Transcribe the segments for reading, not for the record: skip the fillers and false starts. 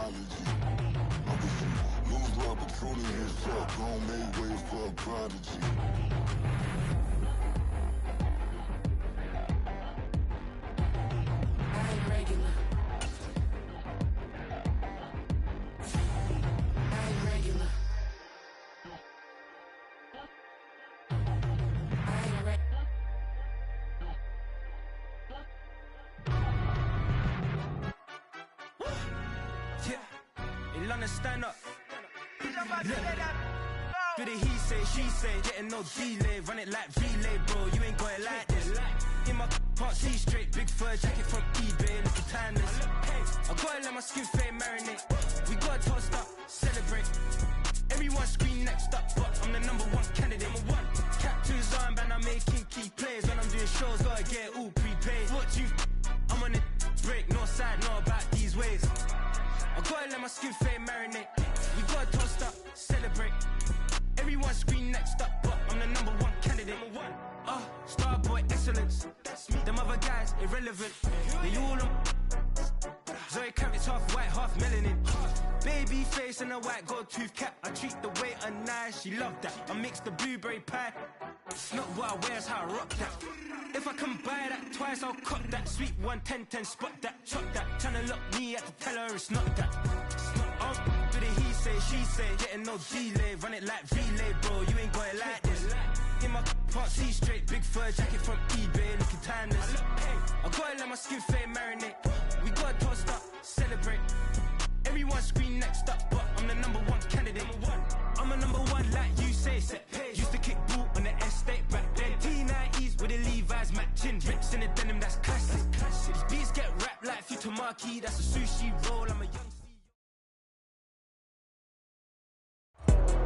technology. I was lose love, but truly his truck. Gon' make ways for a prodigy. Stand up. Do the he say, she say, getting no delay, run it like relay, bro. You ain't got it like this. In my can't see straight, big fur jacket from eBay, looking timeless. I gotta let my skin fade marinate. We gotta toast up, celebrate. Everyone scream next up, but I'm the #1 candidate. Captain's armband, I'm making key plays. When I'm doing shows, gotta get it all prepaid. What you? I'm on it break, no side, no about these ways. I gotta let my skin fade marinate. We gotta toast up, celebrate. Everyone scream next up, but I'm the #1 candidate. Starboy excellence. Them other guys irrelevant. They all on. Zoe Kravitz half white, half melanin. Baby face and a white gold tooth cap. I treat the waiter nice, she love that. I mix the blueberry pie. It's not what I wear, it's how I rock that. If I can buy that twice, I'll cut that. Sweet 110, spot that, chop that. Tryna lock me, I have to tell her it's not that. Do the he say, she say, getting no delay, run it like relay, bro. You ain't got it like this. In my can't see straight, big fur jacket from eBay, looking timeless. I gotta let my skin fade marinate. We gotta toast up, celebrate. Everyone scream next up, but I'm the #1 candidate. I'm a #1 like you say, set page. Used to kick boot on the estate back then. T90s with the Levi's matching. Rips in the denim, that's classic. These beats get wrapped like Futamaki, that's a sushi roll. I'm a young.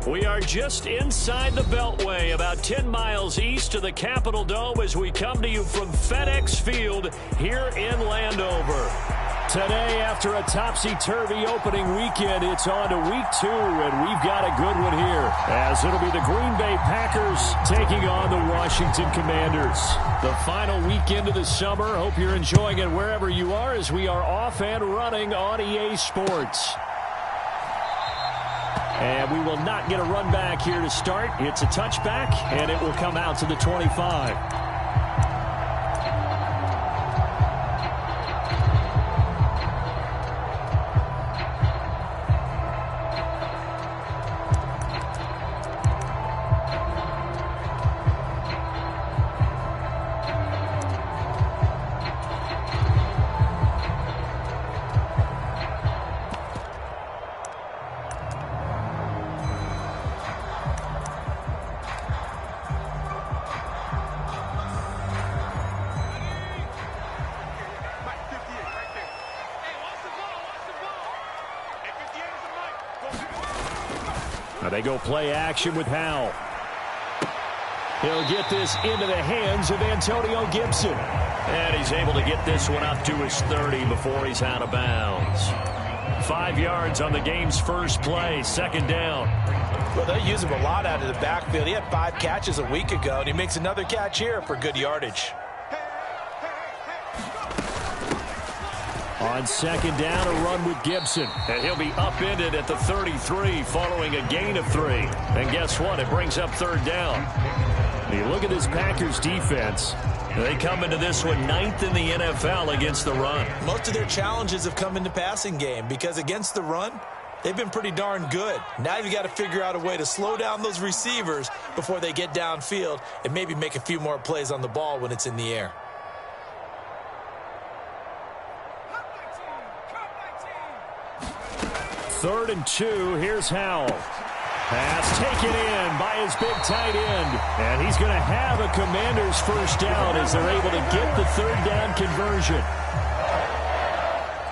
We are just inside the Beltway, about 10 miles east of the Capitol Dome as we come to you from FedEx Field here in Landover. Today, after a topsy-turvy opening weekend, it's on to week 2, and we've got a good one here, as it'll be the Green Bay Packers taking on the Washington Commanders. The final weekend of the summer. Hope you're enjoying it wherever you are, as we are off and running on EA Sports. And we will not get a run back here to start. It's a touchback, and it will come out to the 25. They go play action with Howell. He'll get this into the hands of Antonio Gibson. And he's able to get this one up to his 30 before he's out of bounds. 5 yards on the game's first play, second down. Well, they use him a lot out of the backfield. He had 5 catches a week ago, and he makes another catch here for good yardage. On second down, a run with Gibson. And he'll be upended at the 33 following a gain of 3. And guess what? It brings up third down. You look at this Packers defense. They come into this one 9th in the NFL against the run. Most of their challenges have come in the passing game because against the run, they've been pretty darn good. Now you've got to figure out a way to slow down those receivers before they get downfield and maybe make a few more plays on the ball when it's in the air. Third and 2, here's Howell. Pass taken in by his big tight end. And he's going to have a Commanders first down as they're able to get the third down conversion.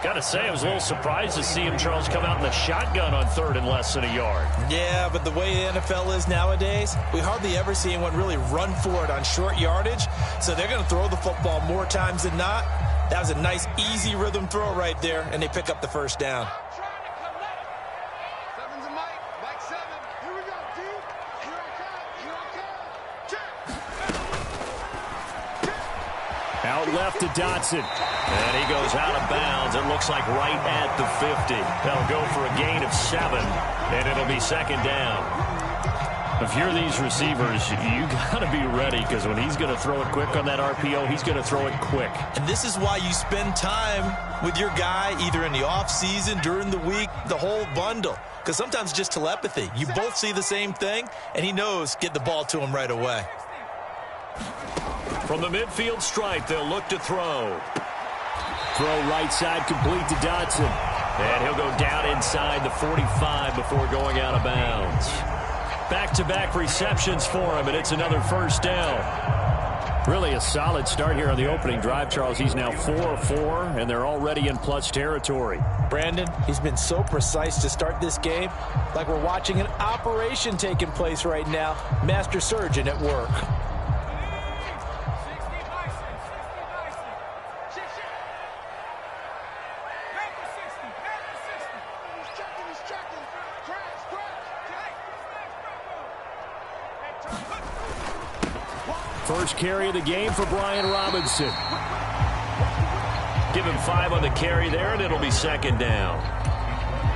Got to say, I was a little surprised to see him, Charles, come out in the shotgun on third and less than a yard. Yeah, but the way the NFL is nowadays, we hardly ever see anyone really run for it on short yardage. So they're going to throw the football more times than not. That was a nice, easy rhythm throw right there, and they pick up the first down. Out left to Dotson. And he goes out of bounds. It looks like right at the 50. That'll go for a gain of 7, and it'll be second down. If you're these receivers, you got to be ready, because when he's going to throw it quick on that RPO, he's going to throw it quick. And this is why you spend time with your guy either in the offseason, during the week, the whole bundle. Because sometimes it's just telepathy. You both see the same thing, and he knows get the ball to him right away. From the midfield stripe, they'll look to throw. Throw right side complete to Dotson. And he'll go down inside the 45 before going out of bounds. Back-to-back receptions for him, and it's another first down. Really a solid start here on the opening drive, Charles. He's now 4-4, and they're already in plus territory. Brandon, he's been so precise to start this game, like we're watching an operation taking place right now. Master surgeon at work. First carry of the game for Brian Robinson. Give him 5 on the carry there, and it'll be second down.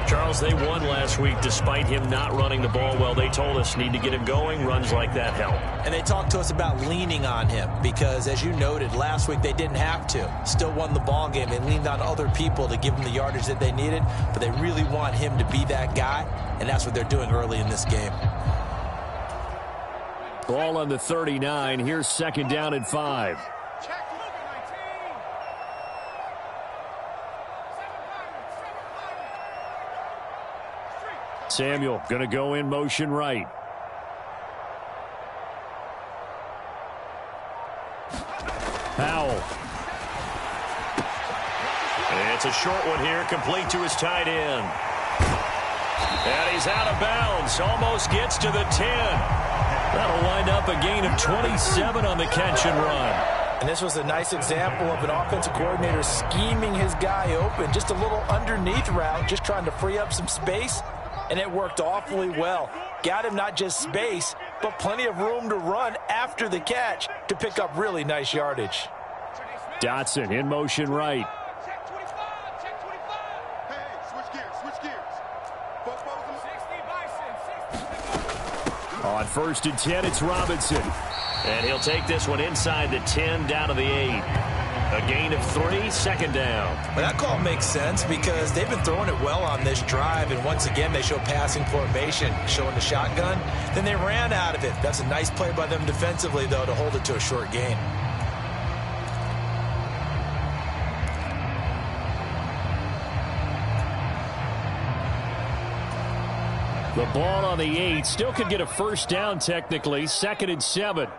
Charles, they won last week despite him not running the ball well. They told us need to get him going. Runs like that help. And they talked to us about leaning on him because, as you noted, last week they didn't have to. Still won the ball game. They leaned on other people to give them the yardage that they needed, but they really want him to be that guy, and that's what they're doing early in this game. Ball on the 39. Here's second down and 5. Samuel going to go in motion right. Powell. It's a short one here, complete to his tight end. And he's out of bounds. Almost gets to the 10. That'll wind up a gain of 27 on the catch and run. And this was a nice example of an offensive coordinator scheming his guy open. Just a little underneath route, just trying to free up some space. And it worked awfully well. Got him not just space, but plenty of room to run after the catch to pick up really nice yardage. Dotson in motion right. On first and 10, it's Robinson. And he'll take this one inside the 10, down to the 8. A gain of 3, second down. Well, that call makes sense because they've been throwing it well on this drive, and once again they show passing formation, showing the shotgun. Then they ran out of it. That's a nice play by them defensively, though, to hold it to a short gain. The ball on the 8. Still could get a first down technically. Second and 7.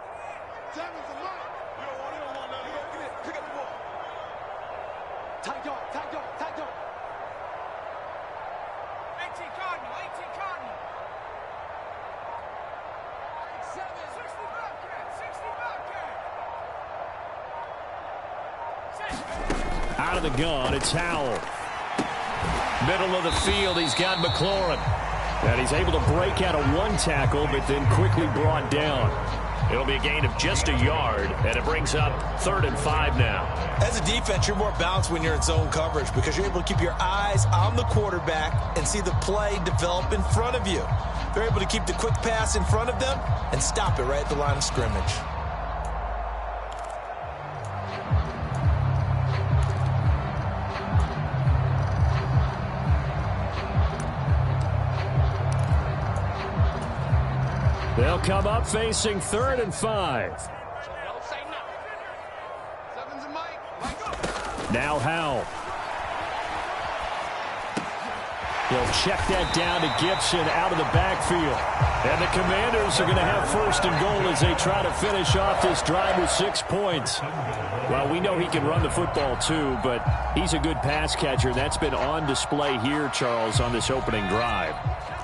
Out of the gun, it's Howell. Middle of the field, he's got McLaurin. And he's able to break out of one tackle, but then quickly brought down. It'll be a gain of just a yard, and it brings up 3rd and 5 now. As a defense, you're more balanced when you're in zone coverage because you're able to keep your eyes on the quarterback and see the play develop in front of you. They're able to keep the quick pass in front of them and stop it right at the line of scrimmage. They'll come up facing 3rd and 5. Now Howell. He'll check that down to Gibson out of the backfield. And the Commanders are going to have 1st and goal as they try to finish off this drive with 6 points. Well, we know he can run the football too, but he's a good pass catcher. That's been on display here, Charles, on this opening drive.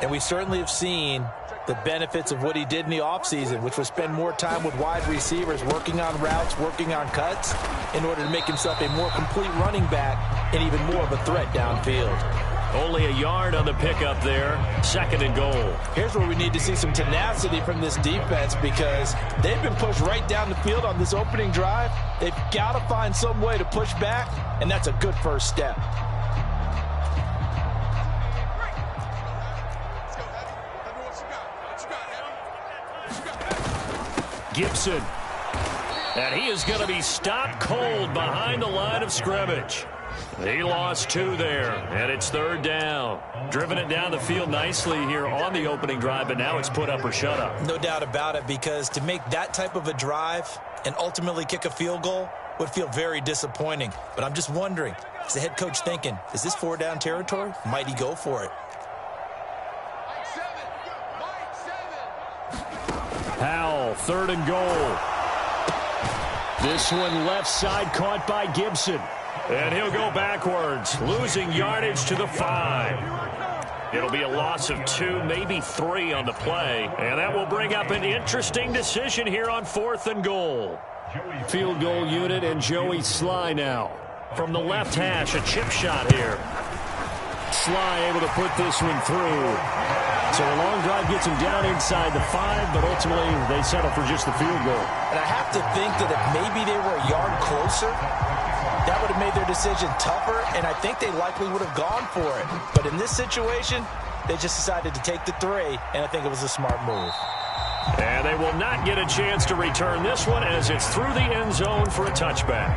And we certainly have seen the benefits of what he did in the offseason, which was spend more time with wide receivers, working on routes, working on cuts, in order to make himself a more complete running back and even more of a threat downfield. Only a yard on the pickup there. 2nd and goal. Here's where we need to see some tenacity from this defense because they've been pushed right down the field on this opening drive. They've got to find some way to push back, and that's a good first step. Gibson. And he is going to be stopped cold behind the line of scrimmage. He lost 2 there, and it's 3rd down. Driven it down the field nicely here on the opening drive, but now it's put up or shut up. No doubt about it, because to make that type of a drive and ultimately kick a field goal would feel very disappointing. But I'm just wondering, is the head coach thinking, is this 4-down territory? Might he go for it? Howell, 3rd and goal. This one left side caught by Gibson. And he'll go backwards, losing yardage to the 5. It'll be a loss of 2, maybe 3 on the play. And that will bring up an interesting decision here on 4th and goal. Field goal unit and Joey Sly now. From the left hash, a chip shot here. Sly able to put this one through. So a long drive gets him down inside the 5, but ultimately they settle for just the field goal. And I have to think that if maybe they were a yard closer, that would have made their decision tougher, and I think they likely would have gone for it. But in this situation, they just decided to take the 3, and I think it was a smart move. And they will not get a chance to return this one as it's through the end zone for a touchback.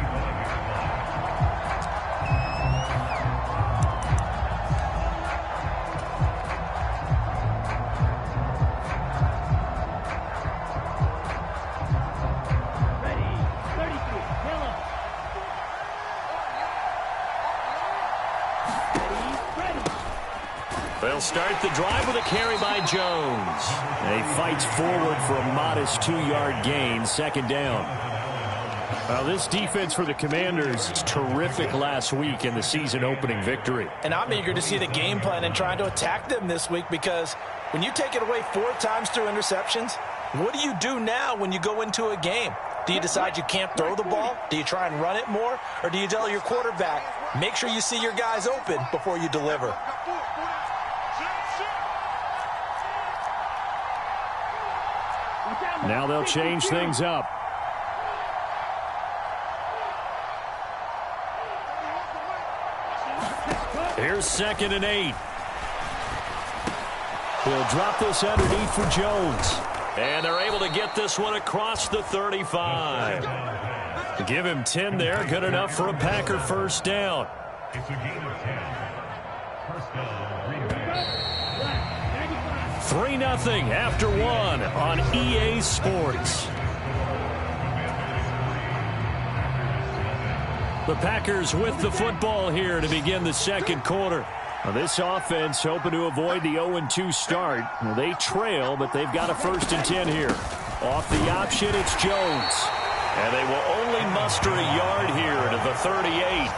They'll start the drive with a carry by Jones. He fights forward for a modest 2-yard gain, 2nd down. Well, this defense for the Commanders is terrific last week in the season-opening victory. And I'm eager to see the game plan and trying to attack them this week because when you take it away 4 times through interceptions, what do you do now when you go into a game? Do you decide you can't throw the ball? Do you try and run it more? Or do you tell your quarterback, make sure you see your guys open before you deliver? Now they'll change things up. Here's 2nd and 8. He'll drop this underneath for Jones. And they're able to get this one across the 35. Give him 10 there. Good enough for a Packer 1st down. 3-0 after 1 on EA Sports. The Packers with the football here to begin the 2nd quarter. Now this offense hoping to avoid the 0-2 start. Well, they trail, but they've got a 1st and 10 here. Off the option, it's Jones. And they will only muster a yard here to the 38.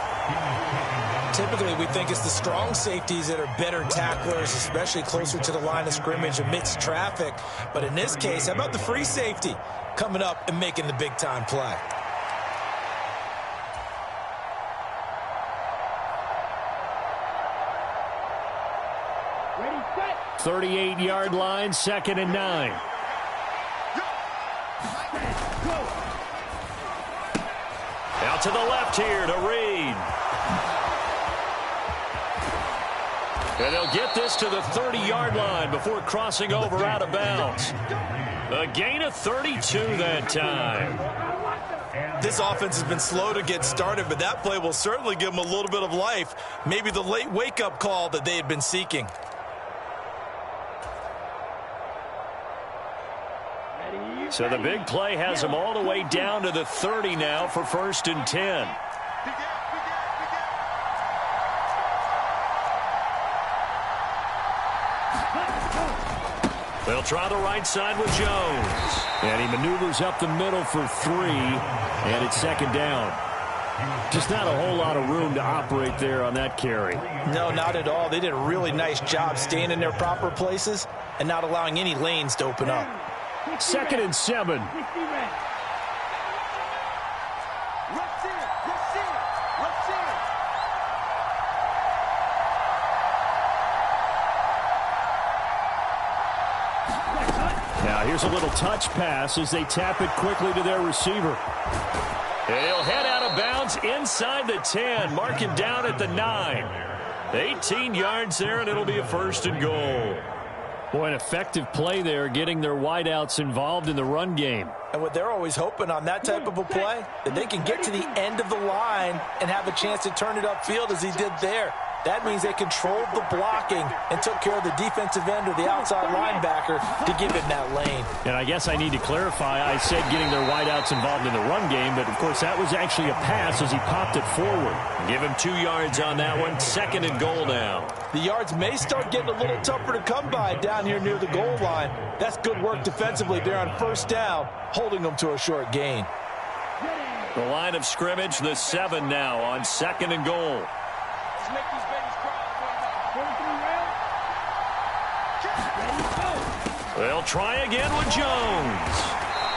Typically, we think it's the strong safeties that are better tacklers, especially closer to the line of scrimmage amidst traffic. But in this case, how about the free safety coming up and making the big-time play? 38-yard line, 2nd and 9. Out to the left here to Reed. And they'll get this to the 30-yard line before crossing over out of bounds. A gain of 32 that time. This offense has been slow to get started, but that play will certainly give them a little bit of life. Maybe the late wake-up call that they had been seeking. So the big play has them all the way down to the 30 now for 1st and 10. They'll try the right side with Jones. And he maneuvers up the middle for 3, and it's 2nd down. Just not a whole lot of room to operate there on that carry. No, not at all. They did a really nice job staying in their proper places and not allowing any lanes to open up. 2nd and 7. Now here's a little touch pass as they tap it quickly to their receiver. And he'll head out of bounds inside the 10. Mark him down at the 9. 18 yards there, and it'll be a 1st and goal. Boy, an effective play there, getting their wideouts involved in the run game. And what they're always hoping on that type of a play, that they can get to the end of the line and have a chance to turn it upfield as he did there. That means they controlled the blocking and took care of the defensive end or the outside linebacker to give him that lane. And I guess I need to clarify, I said getting their wideouts involved in the run game, but of course that was actually a pass as he popped it forward. Give him 2 yards on that one. 2nd and goal now. The yards may start getting a little tougher to come by down here near the goal line. That's good work defensively there on 1st down, holding them to a short gain. The line of scrimmage, the 7 now on 2nd and goal. They'll try again with Jones.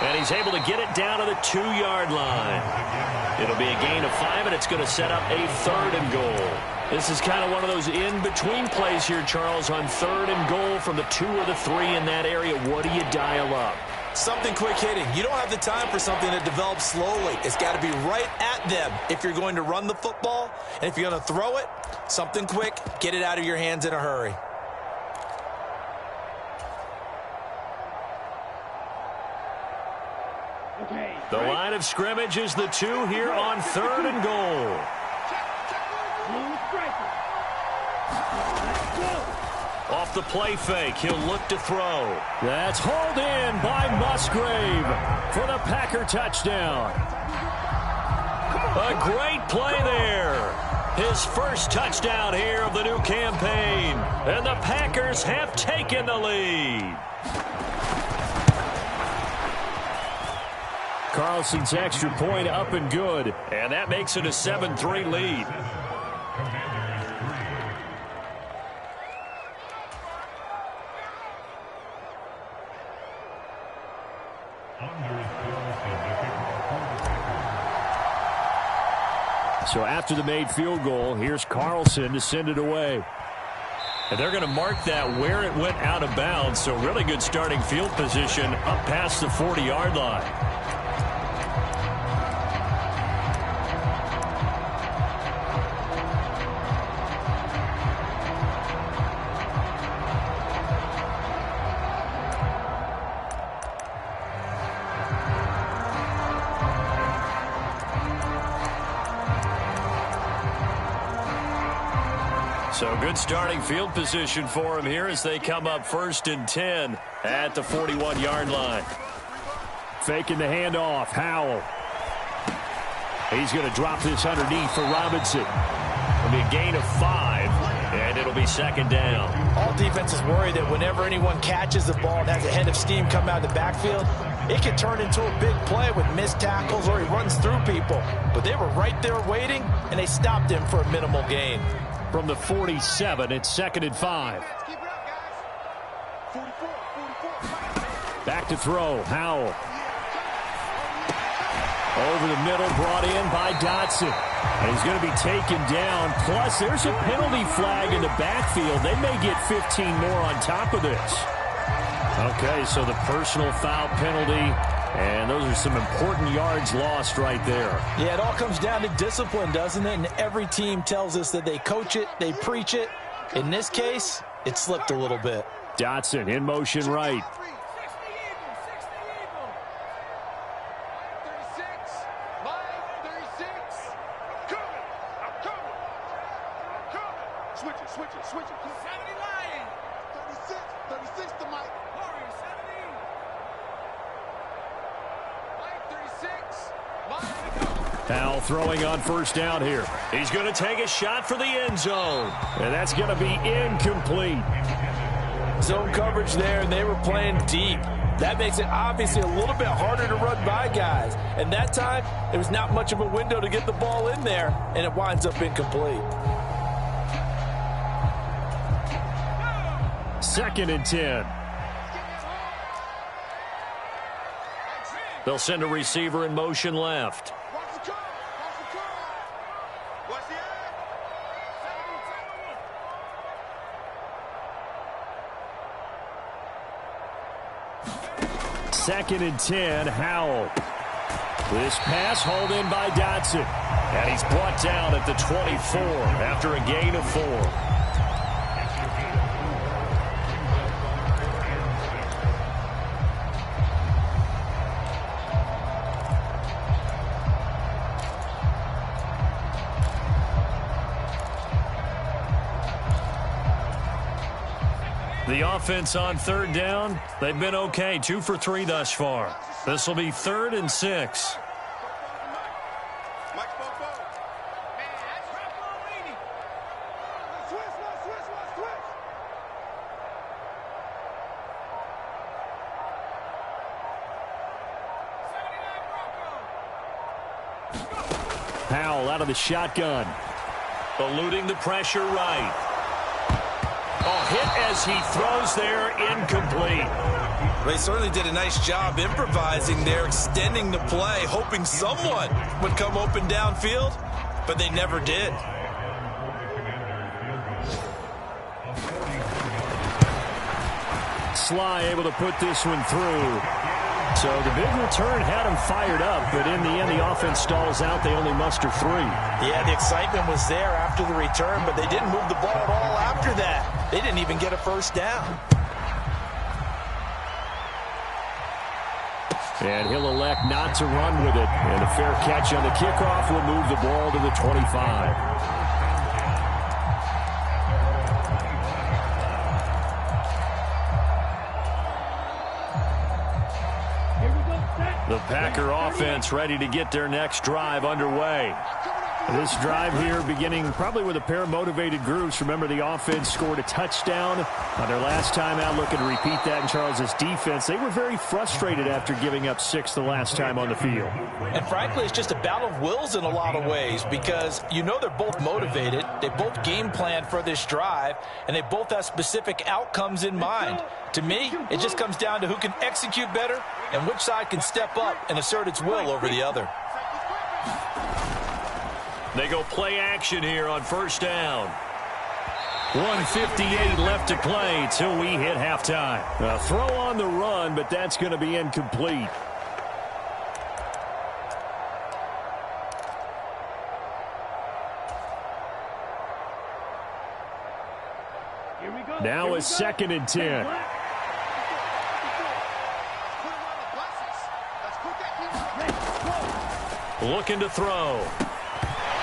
And he's able to get it down to the 2-yard line. It'll be a gain of 5, and it's going to set up a 3rd and goal. This is kind of one of those in-between plays here, Charles, on 3rd and goal from the 2 or the 3 in that area. What do you dial up? Something quick hitting. You don't have the time for something that develops slowly. It's got to be right at them if you're going to run the football. And if you're going to throw it, something quick, get it out of your hands in a hurry. The line of scrimmage is the 2 here on 3rd and goal. Off the play fake, he'll look to throw. That's hauled in by Musgrave for the Packer touchdown. A great play there. His first touchdown here of the new campaign. And the Packers have taken the lead. Carlson's extra point up and good. And that makes it a 7-3 lead. So after the made field goal, here's Carlson to send it away. And they're going to mark that where it went out of bounds. So really good starting field position up past the 40-yard line. So good starting field position for him here as they come up 1st and 10 at the 41-yard line. Faking the handoff, Howell. He's going to drop this underneath for Robinson. It'll be a gain of 5, and it'll be 2nd down. All defenses worry that whenever anyone catches the ball and has a head of steam come out of the backfield, it can turn into a big play with missed tackles or he runs through people. But they were right there waiting, and they stopped him for a minimal gain. From the 47, it's 2nd and 5. Back to throw, Howell. Over the middle, brought in by Dotson. And he's going to be taken down. Plus, there's a penalty flag in the backfield. They may get 15 more on top of this. Okay, so the personal foul penalty. And those are some important yards lost right there. Yeah, it all comes down to discipline, doesn't it? And every team tells us that they coach it, they preach it. In this case, it slipped a little bit. Dotson in motion right. Switch it. 70 Lion. 36 to Mike. Warrior, 70. Mike, 36. Howell throwing on 1st down here. He's going to take a shot for the end zone. And that's going to be incomplete. Zone coverage there, and they were playing deep. That makes it obviously a little bit harder to run by guys. And that time, there was not much of a window to get the ball in there, and it winds up incomplete. 2nd and 10. They'll send a receiver in motion left. 2nd and 10, Howell. This pass hauled in by Dotson. And he's brought down at the 24 after a gain of 4. The offense on 3rd down, they've been okay. 2 for 3 thus far. This will be 3rd and 6. Howell out of the shotgun. Eluding the pressure right. Oh, hit as he throws there, incomplete. They certainly did a nice job improvising there, extending the play, hoping someone would come open downfield, but they never did. Sly able to put this one through. So the big return had him fired up, but in the end, the offense stalls out. They only muster 3. Yeah, the excitement was there after the return, but they didn't move the ball at all after that. They didn't even get a first down. And he'll elect not to run with it. And a fair catch on the kickoff will move the ball to the 25. The Packer offense ready to get their next drive underway. This drive here beginning probably with a pair of motivated groups. Remember, the offense scored a touchdown on their last time out. Looking to repeat that in Charles's defense. They were very frustrated after giving up 6 the last time on the field. And frankly, it's just a battle of wills in a lot of ways because you know they're both motivated. They both game plan for this drive, and they both have specific outcomes in mind. To me, it just comes down to who can execute better and which side can step up and assert its will over the other. They go play action here on 1st down. 1:58 left to play till we hit halftime. A throw on the run, but that's going to be incomplete. Now a 2nd and 10. Looking to throw.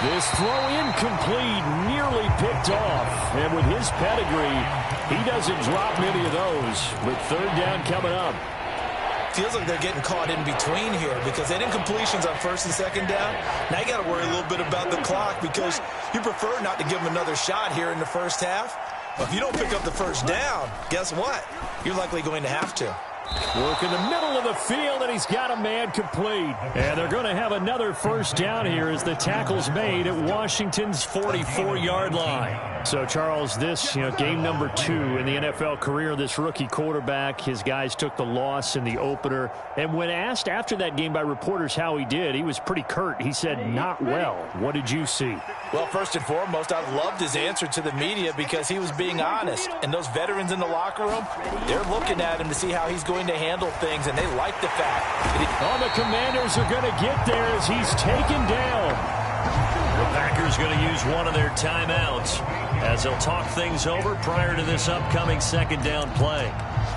This throw incomplete, nearly picked off. And with his pedigree, he doesn't drop many of those. But 3rd down coming up. Feels like they're getting caught in between here because they had incompletions on 1st and 2nd down. Now you got to worry a little bit about the clock because you prefer not to give them another shot here in the first half. But if you don't pick up the 1st down, guess what? You're likely going to have to. Work in the middle of the field, and he's got a man complete. And they're going to have another 1st down here as the tackle's made at Washington's 44-yard line. So, Charles, this, game number 2 in the NFL career of this rookie quarterback. His guys took the loss in the opener. And when asked after that game by reporters how he did, he was pretty curt. He said, not well. What did you see? Well, first and foremost, I loved his answer to the media because he was being honest. And those veterans in the locker room, they're looking at him to see how he's going to handle things, and they like the fact that the Commanders are going to get there as he's taken down. The Packers going to use one of their timeouts as they'll talk things over prior to this upcoming 2nd down play.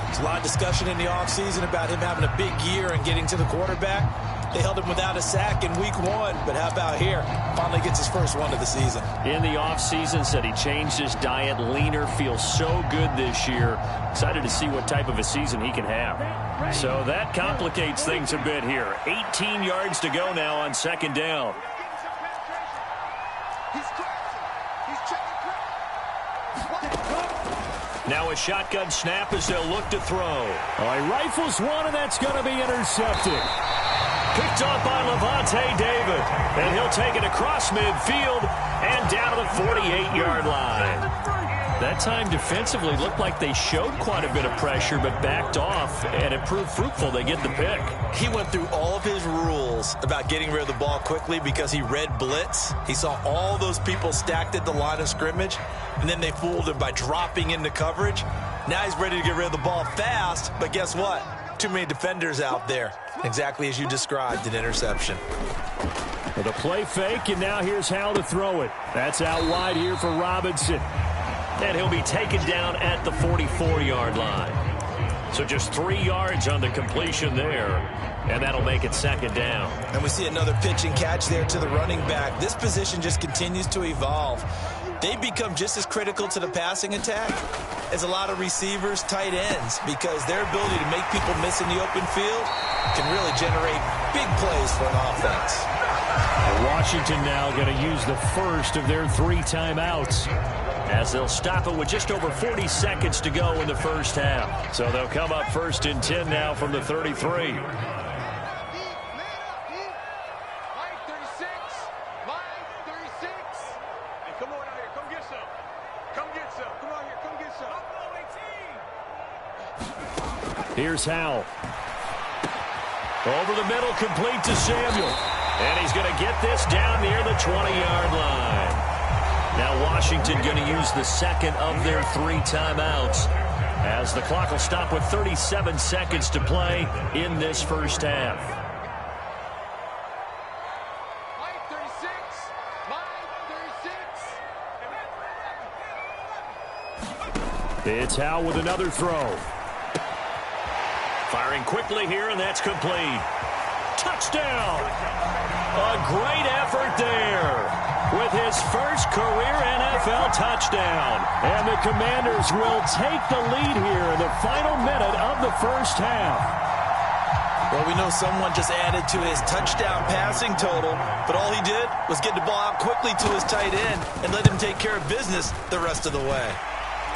There's a lot of discussion in the offseason about him having a big year and getting to the quarterback. They held him without a sack in week 1, but how about here? Finally gets his first one of the season. In the offseason, said he changed his diet, leaner, feels so good this year. Excited to see what type of a season he can have. So that complicates things a bit here. 18 yards to go now on 2nd down. Now a shotgun snap as they'll look to throw. Oh, he rifles one, and that's going to be intercepted. Picked off by Levante David. And he'll take it across midfield and down to the 48-yard line. That time defensively looked like they showed quite a bit of pressure but backed off, and it proved fruitful. They get the pick. He went through all of his rules about getting rid of the ball quickly because he read blitz. He saw all those people stacked at the line of scrimmage, and then they fooled him by dropping into coverage. Now he's ready to get rid of the ball fast, but guess what? too many defenders out there. Exactly as you described, an interception. With a play fake, and now here's how to throw it. That's out wide here for Robinson. And he'll be taken down at the 44-yard line. So just 3 yards on the completion there, and that'll make it second down. And we see another pitch and catch there to the running back. This position just continues to evolve. They become just as critical to the passing attack as a lot of receivers, tight ends, because their ability to make people miss in the open field can really generate big plays for an offense. And Washington now going to use the first of their 3 timeouts, as they'll stop it with just over 40 seconds to go in the first half. So they'll come up 1st and 10 now from the 33. Here's Howell. Over the middle, complete to Samuel. And he's going to get this down near the 20-yard line. Now Washington going to use the second of their 3 timeouts, as the clock will stop with 37 seconds to play in this first half. It's Howell with another throw. Firing quickly here, and that's complete. Touchdown! A great effort there with his first career NFL touchdown. And the Commanders will take the lead here in the final minute of the first half. Well, we know someone just added to his touchdown passing total, but all he did was get the ball out quickly to his tight end and let him take care of business the rest of the way.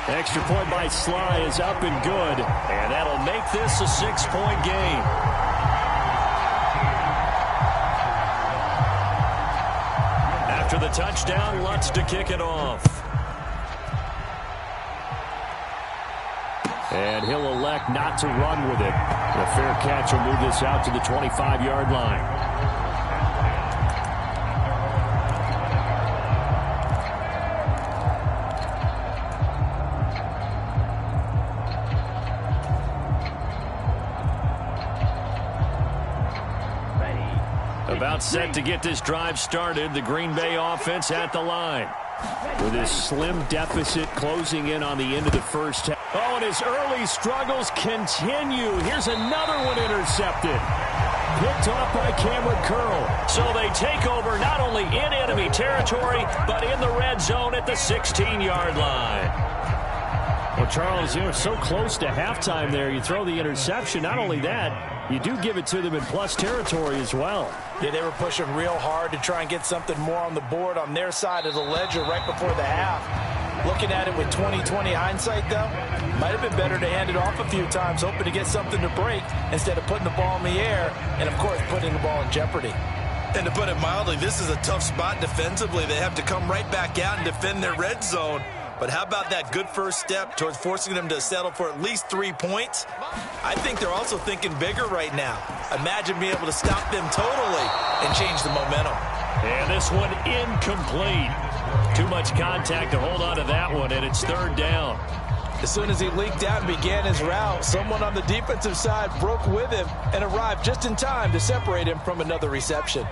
Extra point by Sly is up and good. And that'll make this a 6-point game. After the touchdown, Lutz to kick it off. And he'll elect not to run with it. The fair catch will move this out to the 25-yard line. About set to get this drive started, the Green Bay offense at the line. With his slim deficit closing in on the end of the first half. Oh, and his early struggles continue. Here's another one intercepted. Picked off by Cameron Curl. So they take over not only in enemy territory, but in the red zone at the 16-yard line. Well, Charles, you're so close to halftime there. You throw the interception. Not only that, you do give it to them in plus territory as well. Yeah, they were pushing real hard to try and get something more on the board on their side of the ledger right before the half. Looking at it with 20/20 hindsight, though, might have been better to hand it off a few times, hoping to get something to break instead of putting the ball in the air and, of course, putting the ball in jeopardy. And to put it mildly, this is a tough spot defensively. They have to come right back out and defend their red zone. But how about that good first step towards forcing them to settle for at least 3 points? I think they're also thinking bigger right now. Imagine being able to stop them totally and change the momentum. And this one incomplete. Too much contact to hold on to that one, and it's 3rd down. As soon as he leaked out and began his route, someone on the defensive side broke with him and arrived just in time to separate him from another reception.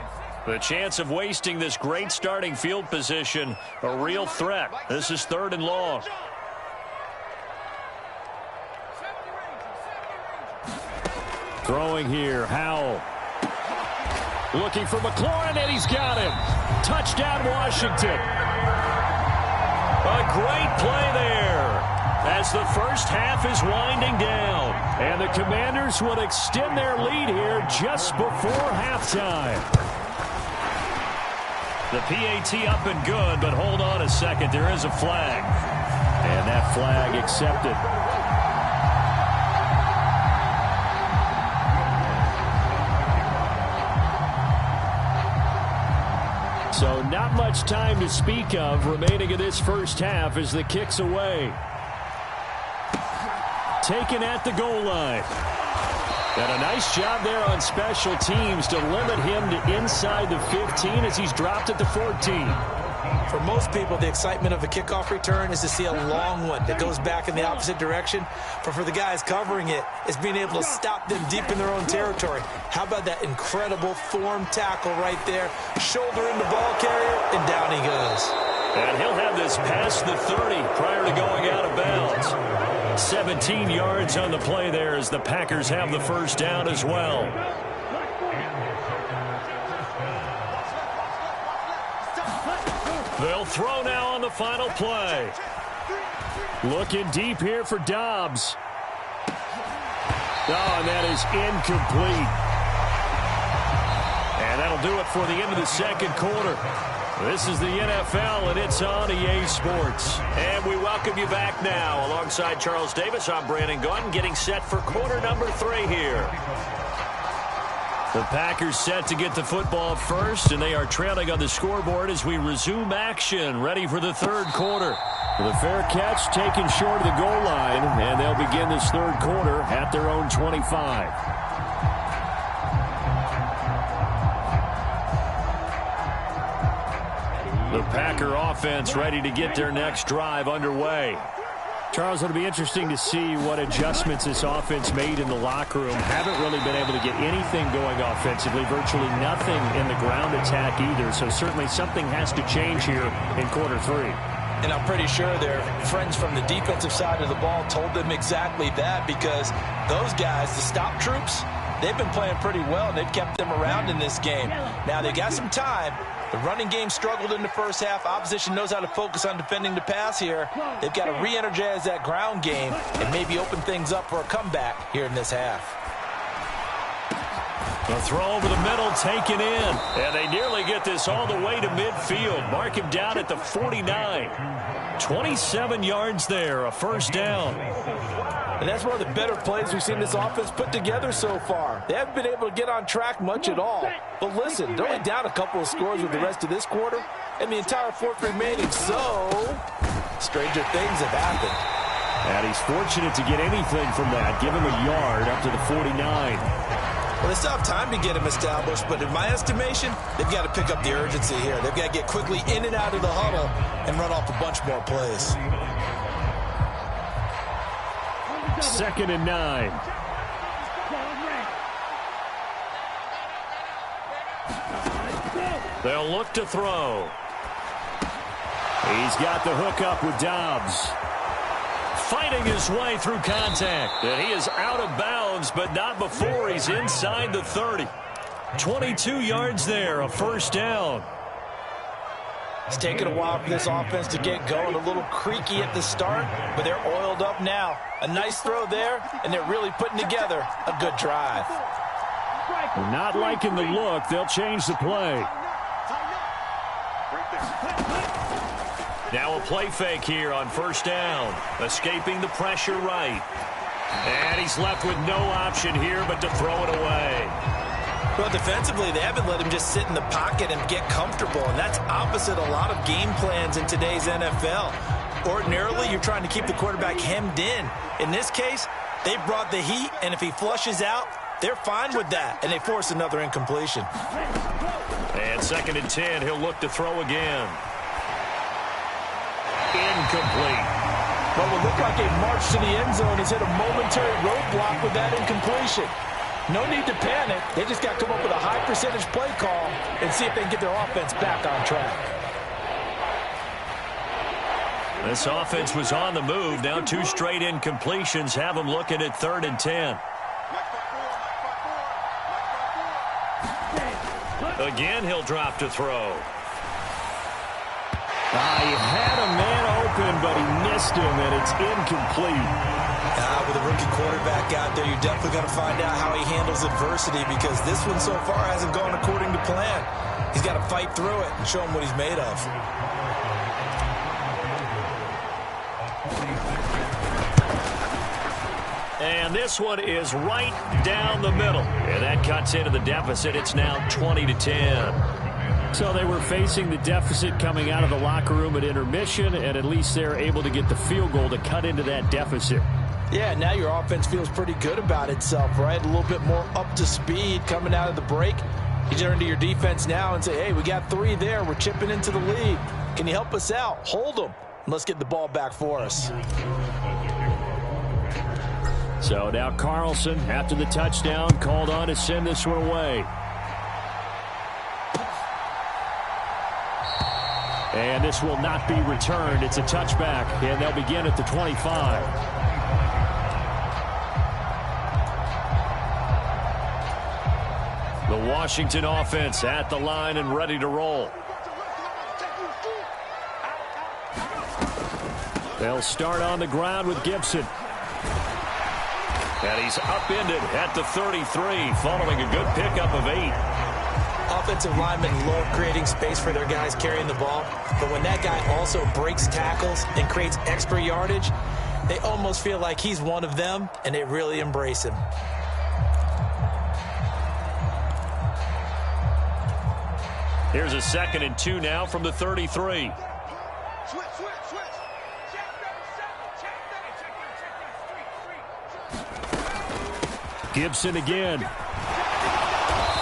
The chance of wasting this great starting field position, a real threat. This is 3rd and long. Throwing here, Howell. Looking for McLaurin, and he's got him. Touchdown, Washington. A great play there as the first half is winding down. And the Commanders will extend their lead here just before halftime. The PAT up and good, but hold on a second. There is a flag. And that flag accepted. So not much time to speak of remaining in this first half as the kick's away. Taken at the goal line. And a nice job there on special teams to limit him to inside the 15 as he's dropped at the 14. For most people, the excitement of a kickoff return is to see a long one that goes back in the opposite direction. But for the guys covering it, it's being able to stop them deep in their own territory. How about that incredible form tackle right there? Shoulder in the ball carrier, and down he goes. And he'll have this past the 30 prior to going out of bounds. 17 yards on the play there as the Packers have the first down as well. They'll throw now on the final play. Looking deep here for Dobbs. Oh, and that is incomplete. And that'll do it for the end of the second quarter. This is the NFL, and it's on EA Sports. And we welcome you back now. Alongside Charles Davis, I'm Brandon Gunn, getting set for quarter number 3 here. The Packers set to get the football first, and they are trailing on the scoreboard as we resume action, ready for the third quarter. The fair catch taken short of the goal line, and they'll begin this third quarter at their own 25. The Packer offense ready to get their next drive underway. Charles, it'll be interesting to see what adjustments this offense made in the locker room. Haven't really been able to get anything going offensively, virtually nothing in the ground attack either. So certainly something has to change here in quarter 3. And I'm pretty sure their friends from the defensive side of the ball told them exactly that, because those guys, the stop troops, they've been playing pretty well, and they've kept them around in this game. Now, they got some time. The running game struggled in the first half. Opposition knows how to focus on defending the pass here. They've got to re-energize that ground game and maybe open things up for a comeback here in this half. A throw over the middle taken in. And they nearly get this all the way to midfield. Mark him down at the 49. 27 yards there, a first down. And that's one of the better plays we've seen this offense put together so far. They haven't been able to get on track much at all. But listen, they're only down a couple of scores with the rest of this quarter and the entire fourth remaining. So, stranger things have happened. And he's fortunate to get anything from that. Give him a yard up to the 49. Well, they still have time to get him established, but in my estimation, they've got to pick up the urgency here. They've got to get quickly in and out of the huddle and run off a bunch more plays. 2nd and 9. They'll look to throw. He's got the hook up with Dobbs. Fighting his way through contact. And he is out of bounds, but not before he's inside the 30. 22 yards there, a first down. It's taken a while for this offense to get going. A little creaky at the start, but they're oiled up now. A nice throw there, and they're really putting together a good drive. Not liking the look. They'll change the play. Now a play fake here on first down. Escaping the pressure right. And he's left with no option here but to throw it away. Well, defensively, they haven't let him just sit in the pocket and get comfortable, and that's opposite a lot of game plans in today's NFL. Ordinarily, you're trying to keep the quarterback hemmed in. In this case, they brought the heat, and if he flushes out, they're fine with that, and they force another incompletion. And 2nd and 10, he'll look to throw again. Incomplete. What would look like a march to the end zone has hit a momentary roadblock with that incompletion. No need to panic. They just got to come up with a high percentage play call and see if they can get their offense back on track. This offense was on the move. Now 2 straight incompletions have them looking at 3rd and 10. Again, he'll drop to throw. He had a man open, but he missed him, and it's incomplete. With a rookie quarterback out there, you're definitely going to find out how he handles adversity, because this one so far hasn't gone according to plan. He's got to fight through it and show him what he's made of. And this one is right down the middle. And that cuts into the deficit. It's now 20-10. So they were facing the deficit coming out of the locker room at intermission, and at least they're able to get the field goal to cut into that deficit. Yeah, now your offense feels pretty good about itself, right? A little bit more up to speed coming out of the break. You turn to your defense now and say, hey, we got 3 there. We're chipping into the lead. Can you help us out? Hold them. Let's get the ball back for us. So now Carlson, after the touchdown, called on to send this one away. And this will not be returned. It's a touchback, and they'll begin at the 25. The Washington offense at the line and ready to roll. They'll start on the ground with Gibson. And he's upended at the 33, following a good pickup of 8. Offensive linemen love creating space for their guys carrying the ball, but when that guy also breaks tackles and creates extra yardage, they almost feel like he's one of them, and they really embrace him. Here's a 2nd and 2 now from the 33. Gibson again.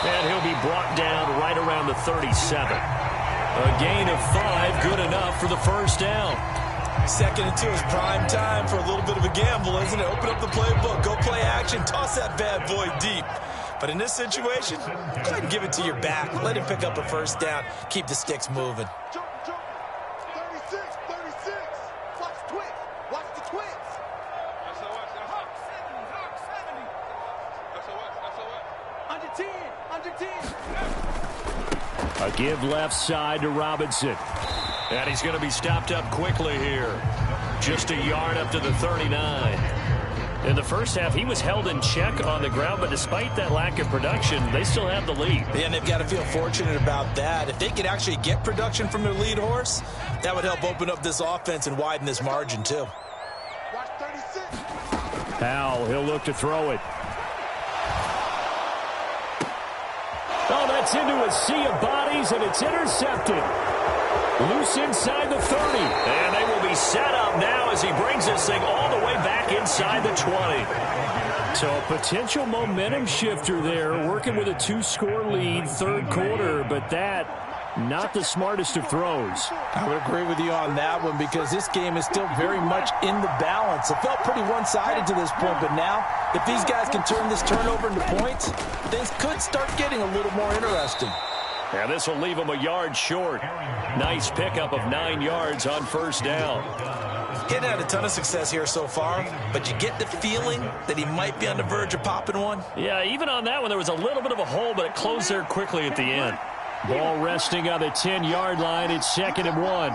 And he'll be brought down right around the 37. A gain of 5, good enough for the first down. 2nd and 2 is prime time for a little bit of a gamble, isn't it? Open up the playbook, go play action, toss that bad boy deep. But in this situation, go ahead and give it to your back. Let him pick up a first down. Keep the sticks moving. 36. Watch the twins. Watch the twins. Under 10. A give left side to Robinson. And he's going to be stopped up quickly here. Just a yard up to the 39. In the first half, he was held in check on the ground, but despite that lack of production, they still have the lead. Yeah, and they've got to feel fortunate about that. If they could actually get production from their lead horse, that would help open up this offense and widen this margin, too. Watch 36. Powell, he'll look to throw it. Oh, that's into a sea of bodies, and it's intercepted. Loose inside the 30. And they will be set up now as he brings this thing all the way back inside the 20. So a potential momentum shifter there, working with a 2-score lead, third quarter, but that, not the smartest of throws. I would agree with you on that one because this game is still very much in the balance. It felt pretty one-sided to this point, but now, if these guys can turn this turnover into points, things could start getting a little more interesting. Yeah, this will leave him a yard short. Nice pickup of 9 yards on first down. He hadn't had a ton of success here so far, but you get the feeling that he might be on the verge of popping one. Yeah, even on that one, there was a little bit of a hole, but it closed there quickly at the end. Ball resting on the 10-yard line. It's 2nd and 1.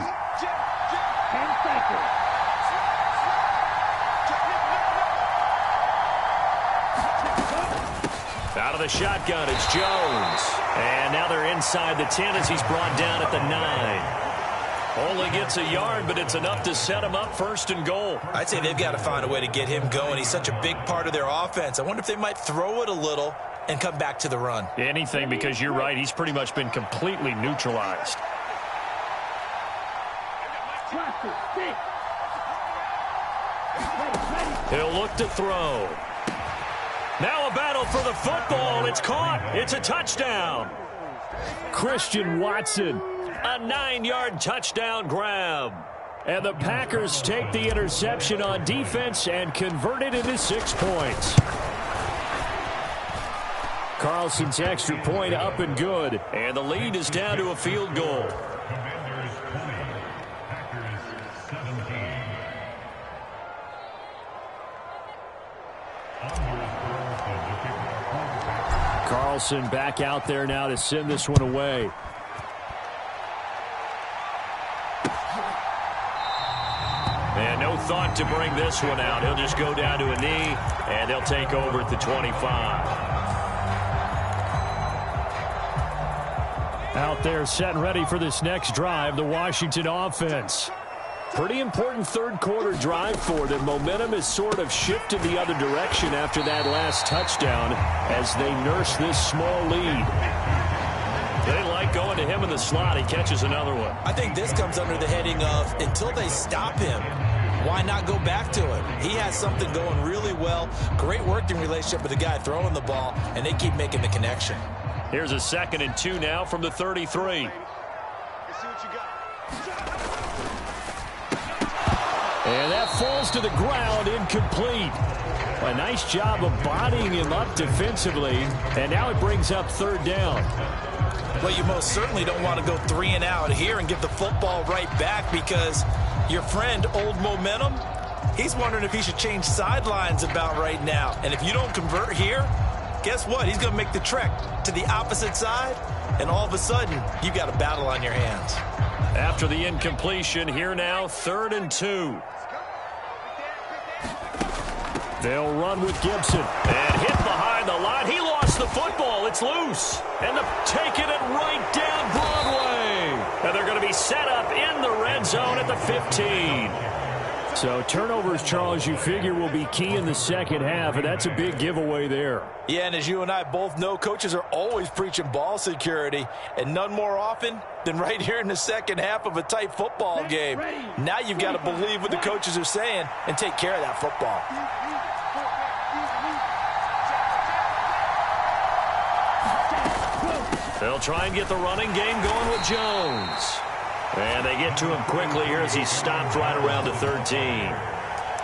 Out of the shotgun, it's Jones. And now they're inside the 10 as he's brought down at the 9. Only gets a yard, but it's enough to set him up 1st and goal. I'd say they've got to find a way to get him going. He's such a big part of their offense. I wonder if they might throw it a little and come back to the run. Anything, because you're right, he's pretty much been completely neutralized. He'll look to throw. Now a battle for the football. It's caught. It's a touchdown. Christian Watson, a 9-yard touchdown grab. And the Packers take the interception on defense and convert it into 6 points. Carlson's extra point up and good. And the lead is down to a field goal. Carlson back out there now to send this one away. And no thought to bring this one out. He'll just go down to a knee, and they'll take over at the 25. Out there set and ready for this next drive, the Washington offense. Pretty important third quarter drive for them. Momentum has sort of shifted the other direction after that last touchdown as they nurse this small lead. They like going to him in the slot. He catches another one. I think this comes under the heading of until they stop him, why not go back to it? He has something going really well. Great working relationship with the guy throwing the ball, and they keep making the connection. Here's a 2nd and 2 now from the 33. Let's see what you got. And that falls to the ground, incomplete. A nice job of bodying him up defensively, and now it brings up third down. Well, you most certainly don't want to go 3 and out here and give the football right back, because your friend, Old Momentum, he's wondering if he should change sidelines about right now. And if you don't convert here, guess what? He's going to make the trek to the opposite side, and all of a sudden, you've got a battle on your hands. After the incompletion, here now, 3rd and 2. They'll run with Gibson. And hit behind the line. He lost the football. It's loose. And they're taking it right down Broadway. And they're going to be set up in the red zone at the 15. So turnovers, Charles, you figure will be key in the second half, and that's a big giveaway there. Yeah, and as you and I both know, coaches are always preaching ball security, and none more often than right here in the second half of a tight football game. Now you've got to believe what the coaches are saying and take care of that football. They'll try and get the running game going with Jones. And they get to him quickly here as he's stopped right around the 13.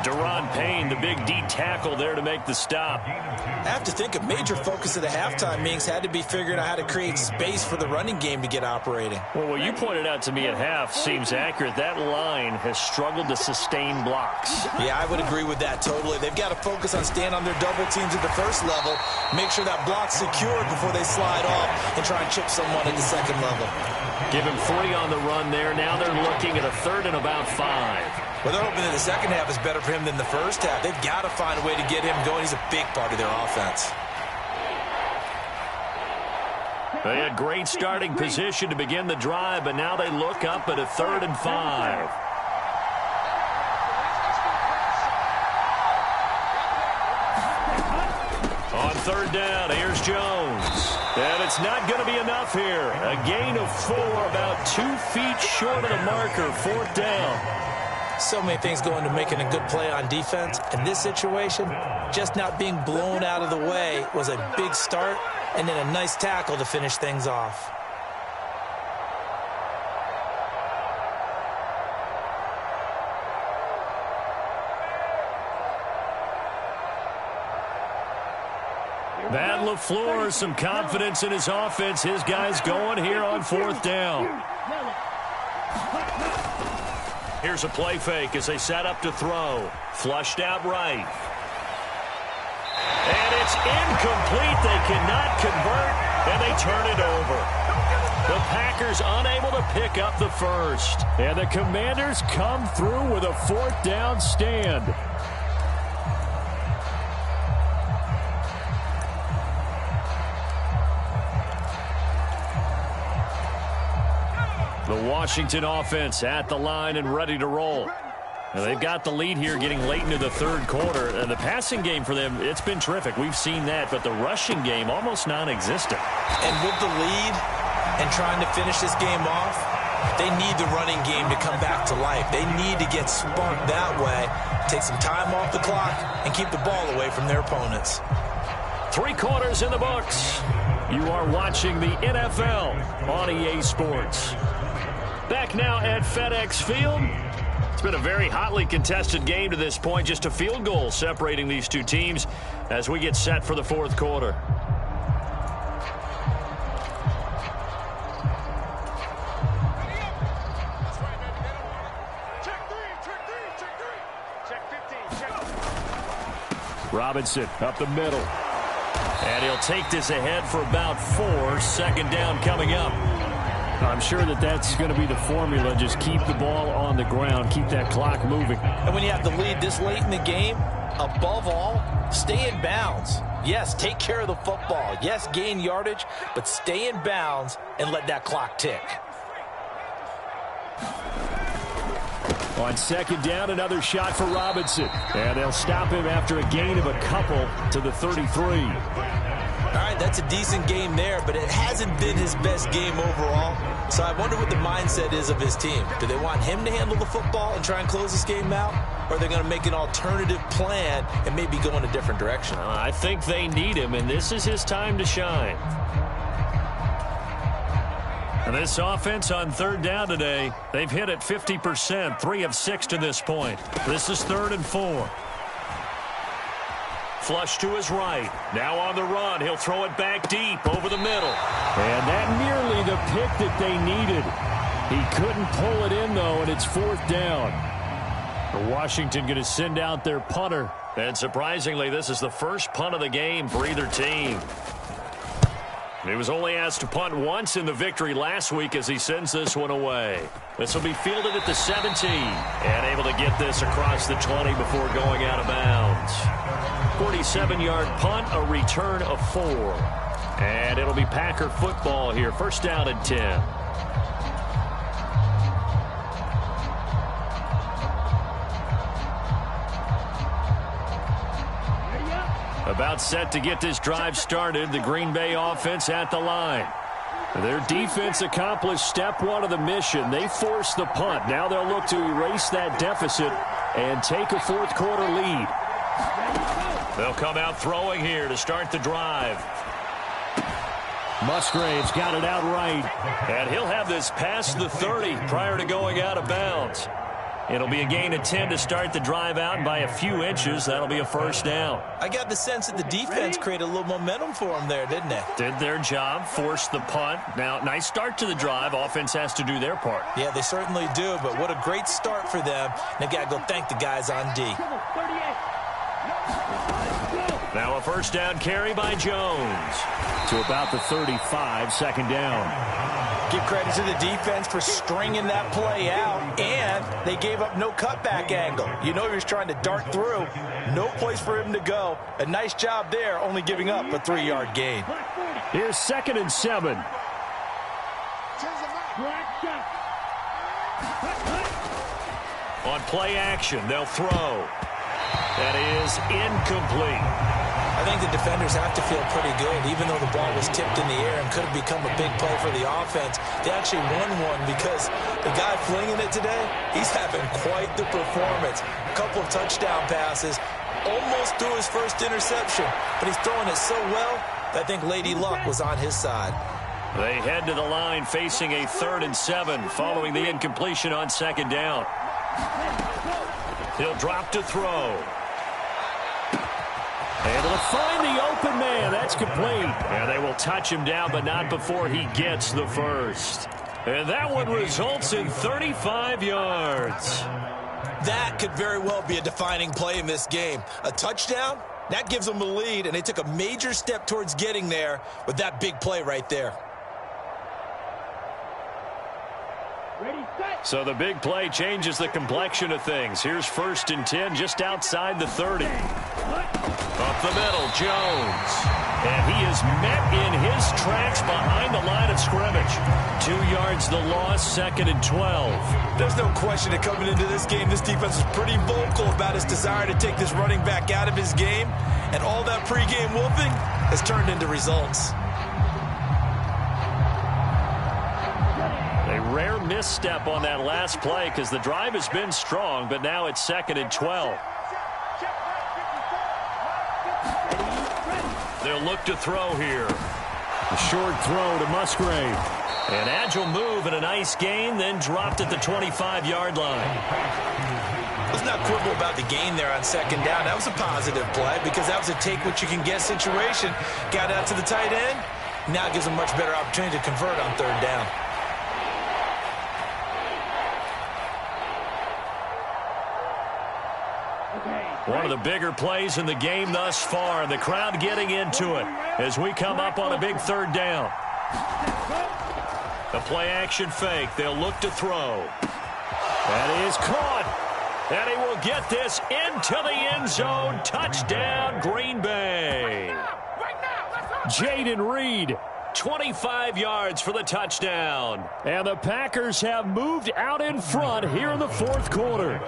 Deron Payne, the big D tackle there to make the stop. I have to think a major focus of the halftime meetings had to be figuring out how to create space for the running game to get operating. Well, what you pointed out to me at half seems accurate. That line has struggled to sustain blocks. Yeah, I would agree with that totally. They've got to focus on staying on their double teams at the first level, make sure that block's secured before they slide off and try and chip someone at the second level. Give him 3 on the run there. Now they're looking at a 3rd and about 5. Well, they're hoping that the second half is better for him than the first half. They've got to find a way to get him going. He's a big part of their offense. They had great starting position to begin the drive, but now they look up at a 3rd and 5. On 3rd down, here's Jones. And it's not going to be enough here. A gain of 4, about 2 feet short of the marker, 4th down. So many things go into making a good play on defense. In this situation, just not being blown out of the way was a big start, and then a nice tackle to finish things off. Matt LaFleur, some confidence in his offense. His guys going here on 4th down. Here's a play fake as they set up to throw. Flushed out right. And it's incomplete. They cannot convert, and they turn it over. The Packers unable to pick up the first. And the Commanders come through with a 4th down stand. The Washington offense at the line and ready to roll. Now they've got the lead here getting late into the 3rd quarter. And the passing game for them, it's been terrific. We've seen that, but the rushing game almost non-existent. And with the lead and trying to finish this game off, they need the running game to come back to life. They need to get sparked that way, take some time off the clock, and keep the ball away from their opponents. 3 quarters in the books. You are watching the NFL on EA Sports. Back now at FedEx Field. It's been a very hotly contested game to this point. Just a field goal separating these two teams as we get set for the 4th quarter. Robinson up the middle. And he'll take this ahead for about 4. 2nd down coming up. I'm sure that that's going to be the formula. Just keep the ball on the ground. Keep that clock moving. And when you have the lead this late in the game, above all, stay in bounds. Yes, take care of the football. Yes, gain yardage, but stay in bounds and let that clock tick. On 2nd down, another shot for Robinson. And they'll stop him after a gain of a couple to the 33. All right, that's a decent game there, but it hasn't been his best game overall. So I wonder what the mindset is of his team. Do they want him to handle the football and try and close this game out? Or are they going to make an alternative plan and maybe go in a different direction? I think they need him, and this is his time to shine. And this offense on third down today, they've hit it 50%, 3 of 6 to this point. This is 3rd and 4. Flush to his right. Now on the run. He'll throw it back deep over the middle. And that nearly the pick that they needed. He couldn't pull it in, though, and it's 4th down. Washington going to send out their punter. And surprisingly, this is the first punt of the game for either team. He was only asked to punt once in the victory last week as he sends this one away. This will be fielded at the 17 and able to get this across the 20 before going out of bounds. 47-yard punt, a return of 4. And it'll be Packer football here. First down and 10. About set to get this drive started. The Green Bay offense at the line. Their defense accomplished step 1 of the mission. They forced the punt. Now they'll look to erase that deficit and take a 4th quarter lead. They'll come out throwing here to start the drive. Musgrave's got it out right. And he'll have this past the 30 prior to going out of bounds. It'll be a gain of 10 to start the drive out, and by a few inches, that'll be a first down. I got the sense that the defense created a little momentum for them there, didn't they? Did their job, forced the punt. Now, nice start to the drive. Offense has to do their part. Yeah, they certainly do, but what a great start for them. They've got to go thank the guys on D. Now a first down carry by Jones. To about the 35, 2nd down. Give credit to the defense for stringing that play out, and they gave up no cutback angle. You know he was trying to dart through. No place for him to go. A nice job there, only giving up a 3-yard gain. Here's 2nd and 7. On play action, they'll throw. That is incomplete. I think the defenders have to feel pretty good, even though the ball was tipped in the air and could have become a big play for the offense. They actually won one because the guy flinging it today, he's having quite the performance. A couple of touchdown passes, almost threw his first interception, but he's throwing it so well that I think Lady Luck was on his side. They head to the line facing a 3rd and 7 following the incompletion on 2nd down. He'll drop to throw. Able to find the open man. That's complete. And they will touch him down, but not before he gets the first. And that one results in 35 yards. That could very well be a defining play in this game. A touchdown, that gives them the lead, and they took a major step towards getting there with that big play right there. So the big play changes the complexion of things. Here's 1st and 10 just outside the 30. Up the middle, Jones. And he is met in his tracks behind the line of scrimmage. 2 yards the loss, 2nd and 12. There's no question that coming into this game, this defense is pretty vocal about his desire to take this running back out of his game. And all that pregame wolfing has turned into results. A rare misstep on that last play because the drive has been strong, but now it's 2nd and 12. They'll look to throw here. A short throw to Musgrave. An agile move and a nice gain, then dropped at the 25-yard line. Let's not quibble about the gain there on 2nd down. That was a positive play because that was a take-what-you-can-get situation. Got out to the tight end. Now it gives them a much better opportunity to convert on 3rd down. One of the bigger plays in the game thus far. The crowd getting into it as we come up on a big 3rd down. The play-action fake. They'll look to throw. That is caught. And he will get this into the end zone. Touchdown, Green Bay. Jaden Reed. 25 yards for the touchdown. And the Packers have moved out in front here in the 4th quarter.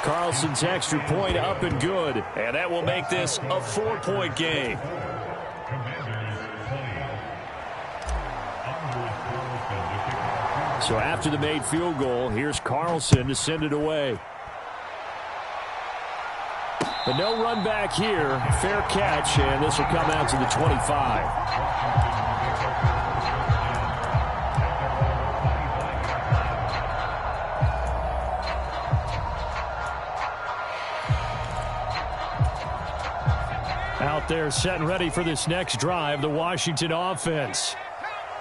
Carlson's extra point up and good. And that will make this a 4-point game. So after the made field goal, here's Carlson to send it away. But no run back here. Fair catch, and this will come out to the 25. Out there set and ready for this next drive, the Washington offense.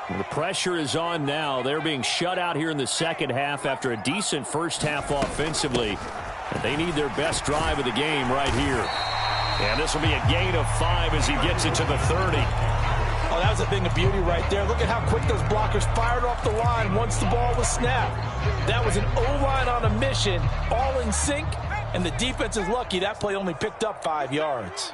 The pressure is on now. They're being shut out here in the second half after a decent first half offensively. And they need their best drive of the game right here. And this will be a gain of 5 as he gets it to the 30. Oh, that was a thing of beauty right there. Look at how quick those blockers fired off the line once the ball was snapped. That was an O-line on a mission, all in sync, and the defense is lucky that play only picked up 5 yards.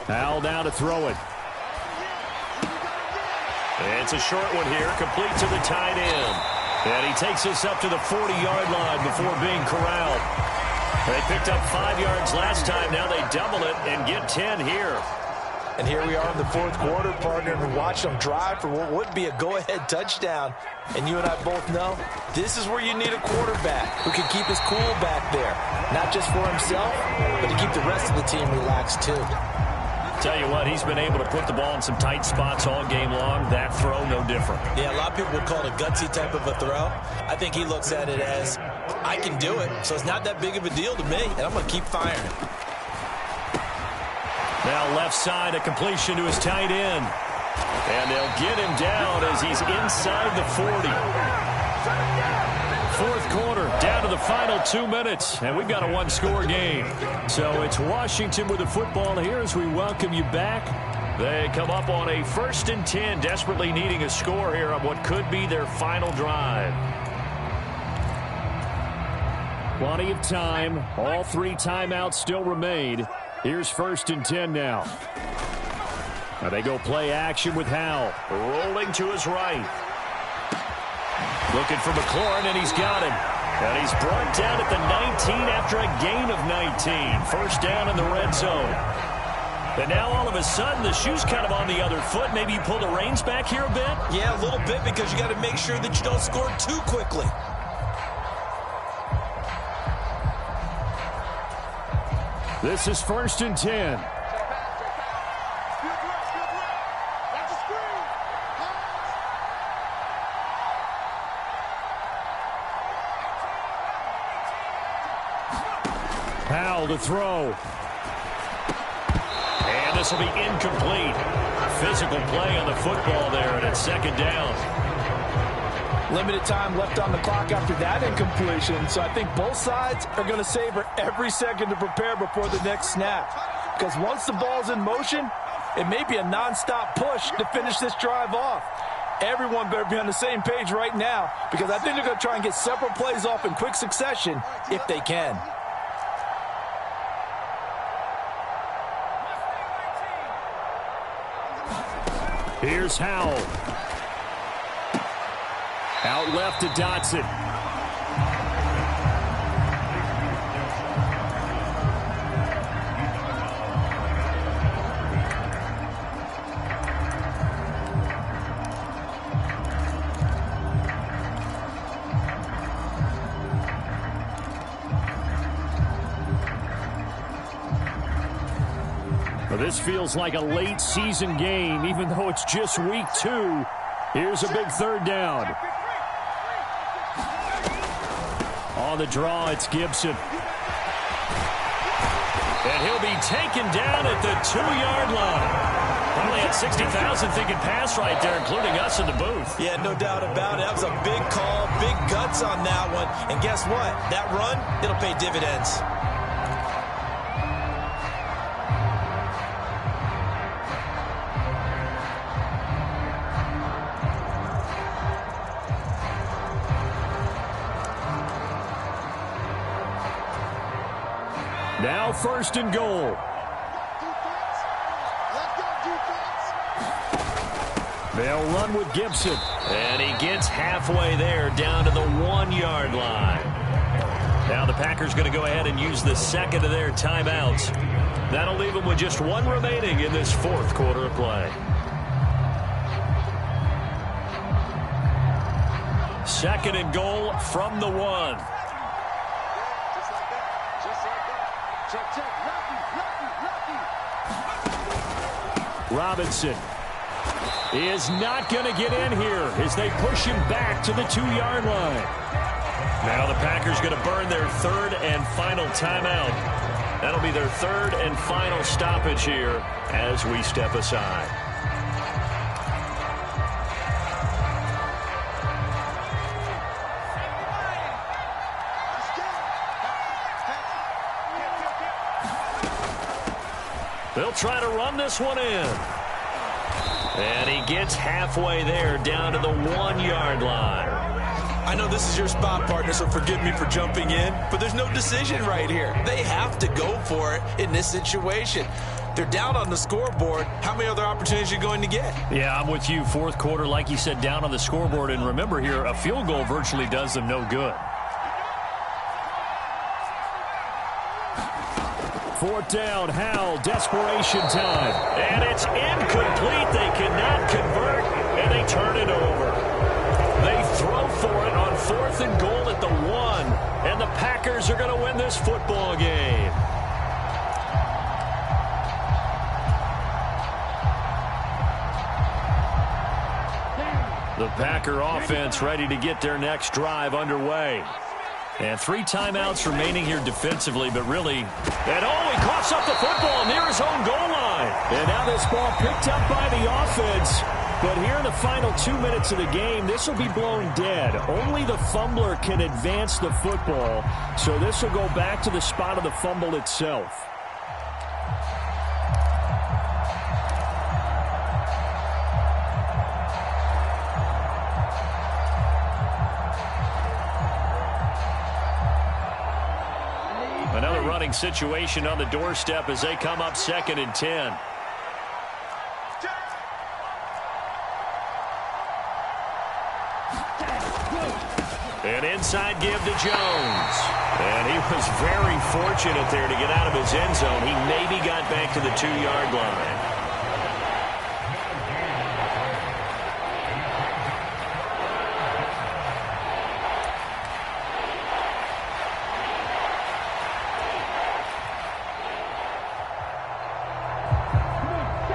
Howell now to throw it. It's a short one here, complete to the tight end. And he takes us up to the 40-yard line before being corralled. They picked up 5 yards last time. Now they double it and get 10 here. And here we are in the fourth quarter, partner, and watch them drive for what would be a go-ahead touchdown. And you and I both know this is where you need a quarterback who can keep his cool back there. Not just for himself, but to keep the rest of the team relaxed too. Tell you what, he's been able to put the ball in some tight spots all game long. That throw, no different. Yeah, a lot of people would call it a gutsy type of a throw. I think he looks at it as, I can do it, so it's not that big of a deal to me, and I'm going to keep firing. Now left side, a completion to his tight end. And they'll get him down as he's inside the 40. Fourth quarter, down to the final 2 minutes, and we've got a one-score game. So it's Washington with the football here as we welcome you back. They come up on a 1st and 10, desperately needing a score here on what could be their final drive. Plenty of time. All 3 timeouts still remain. Here's 1st and 10 now. Now they go play action with Howell. Rolling to his right. Looking for McLaurin, and he's got him. And he's brought down at the 19 after a gain of 19. First down in the red zone. And now all of a sudden the shoe's kind of on the other foot. Maybe you pull the reins back here a bit? Yeah, a little bit, because you got to make sure that you don't score too quickly. This is 1st and 10. Howell to throw. And this will be incomplete. Physical play on the football there, and it's 2nd down. Limited time left on the clock after that incompletion, so I think both sides are going to savor every second to prepare before the next snap. Because once the ball's in motion, it may be a nonstop push to finish this drive off. Everyone better be on the same page right now, because I think they're going to try and get several plays off in quick succession if they can. Here's Howell. Out left to Dotson. Well, this feels like a late season game, even though it's just week 2. Here's a big 3rd down. On the draw, it's Gibson. And he'll be taken down at the 2-yard line. Probably had 60,000 thinking pass right there, including us in the booth. Yeah, no doubt about it. That was a big call, big guts on that one. And guess what? That run, it'll pay dividends. Now 1st and goal. They'll run with Gibson. And he gets halfway there, down to the 1-yard line. Now the Packers going to go ahead and use the second of their timeouts. That'll leave them with just one remaining in this fourth quarter of play. Second and goal from the 1. Just like that. Just like that. Check, check. Lucky. Robinson is not going to get in here as they push him back to the 2-yard line. Now the Packers going to burn their third and final timeout. That'll be their third and final stoppage here as we step aside. They'll try to run this one in. And he gets halfway there down to the 1-yard line. I know this is your spot, partner, so forgive me for jumping in, but there's no decision right here. They have to go for it in this situation. They're down on the scoreboard. How many other opportunities are you going to get? Yeah, I'm with you. Fourth quarter, like you said, down on the scoreboard. And remember here, a field goal virtually does them no good. Fourth down, Howell, desperation time. And it's incomplete. They cannot convert, and they turn it over. They throw for it on 4th and goal at the 1, and the Packers are going to win this football game. The Packer offense ready to get their next drive underway. And 3 timeouts remaining here defensively, but really... And he coughs up the football near his own goal line. And now this ball picked up by the offense. But here in the final 2 minutes of the game, this will be blown dead. Only the fumbler can advance the football. So this will go back to the spot of the fumble itself. Another running situation on the doorstep as they come up 2nd and 10. An inside give to Jones. And he was very fortunate there to get out of his end zone. He maybe got back to the 2-yard line.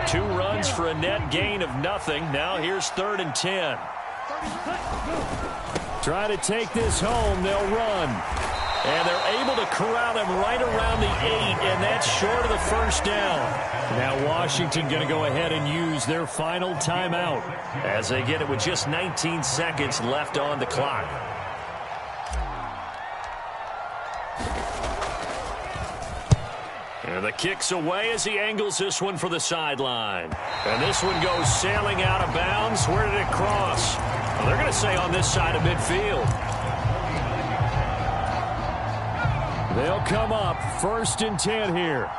Two runs for a net gain of nothing. Now here's 3rd and 10. Try to take this home. They'll run. And they're able to corral him right around the 8, and that's short of the first down. Now Washington going to go ahead and use their final timeout as they get it with just 19 seconds left on the clock. And the kick's away as he angles this one for the sideline. And this one goes sailing out of bounds. Where did it cross? Well, they're going to say on this side of midfield. They'll come up 1st and 10 here.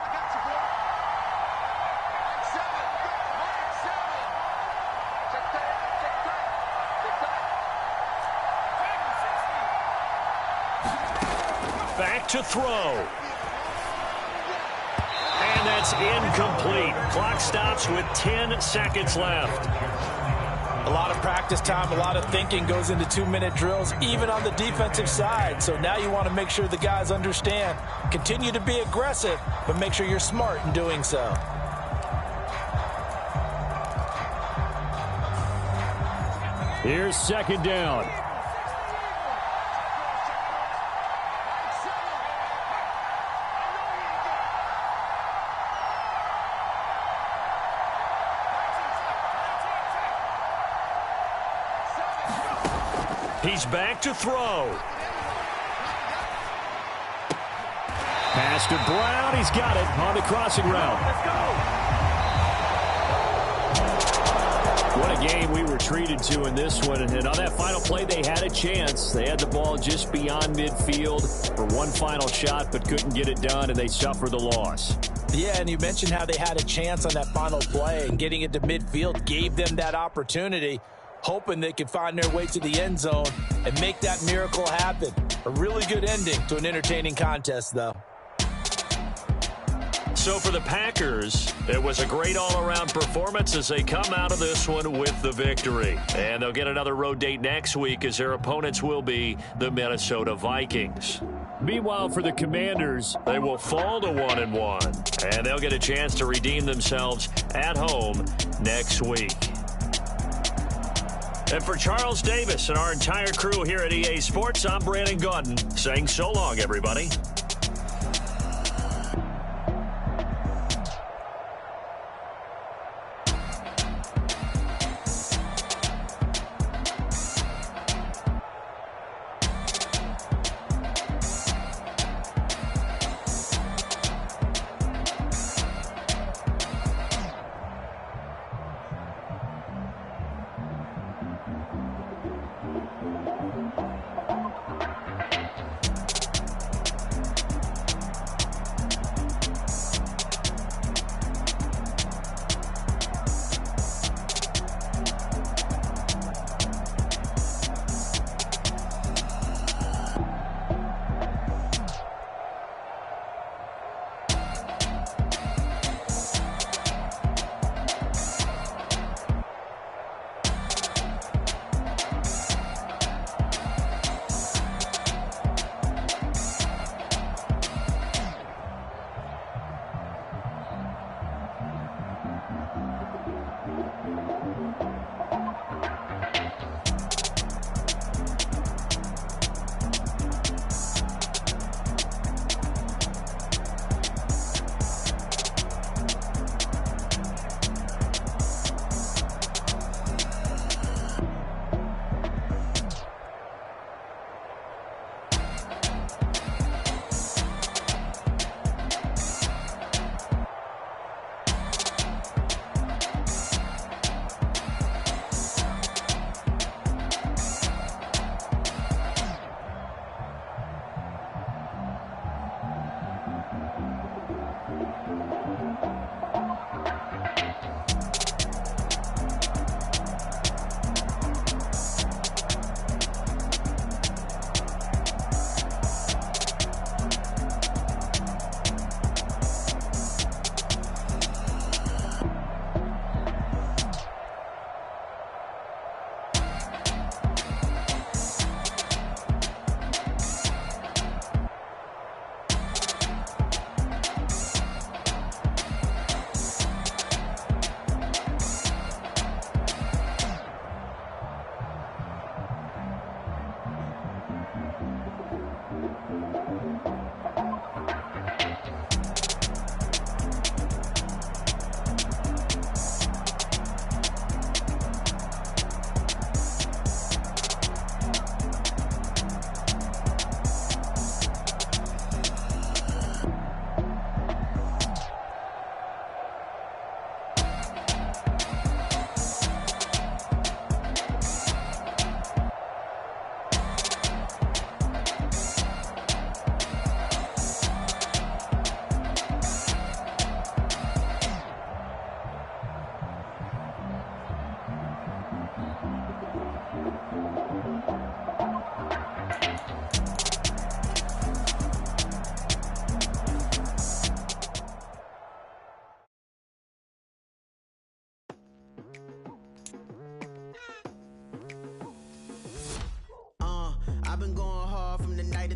Back to throw. And that's incomplete. Clock stops with 10 seconds left. A lot of practice time, a lot of thinking goes into 2-minute drills, even on the defensive side. So now you want to make sure the guys understand. Continue to be aggressive, but make sure you're smart in doing so. Here's 2nd down. He's back to throw. Pass to Brown. He's got it on the crossing route. Let's go. What a game we were treated to in this one. And on that final play, they had a chance. They had the ball just beyond midfield for one final shot, but couldn't get it done, and they suffer the loss. Yeah, and you mentioned how they had a chance on that final play, and getting it to midfield gave them that opportunity, hoping they could find their way to the end zone and make that miracle happen. A really good ending to an entertaining contest, though. So for the Packers, it was a great all-around performance as they come out of this one with the victory. And they'll get another road date next week as their opponents will be the Minnesota Vikings. Meanwhile, for the Commanders, They will fall to 1-1, and they'll get a chance to redeem themselves at home next week. And for Charles Davis and our entire crew here at EA Sports, I'm Brandon Gaudin saying so long, everybody.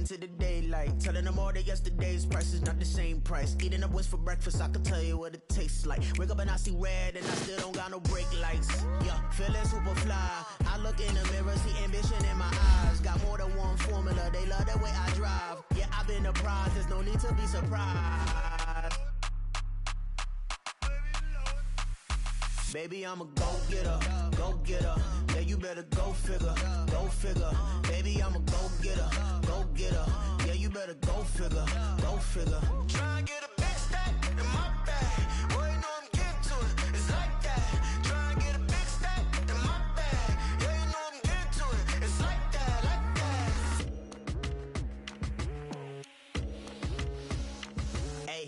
into the daylight. Telling them all that yesterday's price is not the same price. Eating up what's for breakfast, I can tell you what it tastes like. Wake up and I see red and I still don't got no brake lights. Yeah, feeling super fly. I look in the mirror, see ambition in my eyes. Got more than one formula, they love the way I drive. Yeah, I've been apprised, there's no need to be surprised. Baby, I'm a go-getter, go-getter. Yeah, you better go figure, go figure. Baby, I'm a go-getter, go-getter. Yeah, you better go figure, go figure. Try and get a big stack in my bag. Boy, you know I'm getting to it, it's like that. Try and get a big stack in my bag. Yeah, you know I'm getting to it, it's like that, like that. Hey,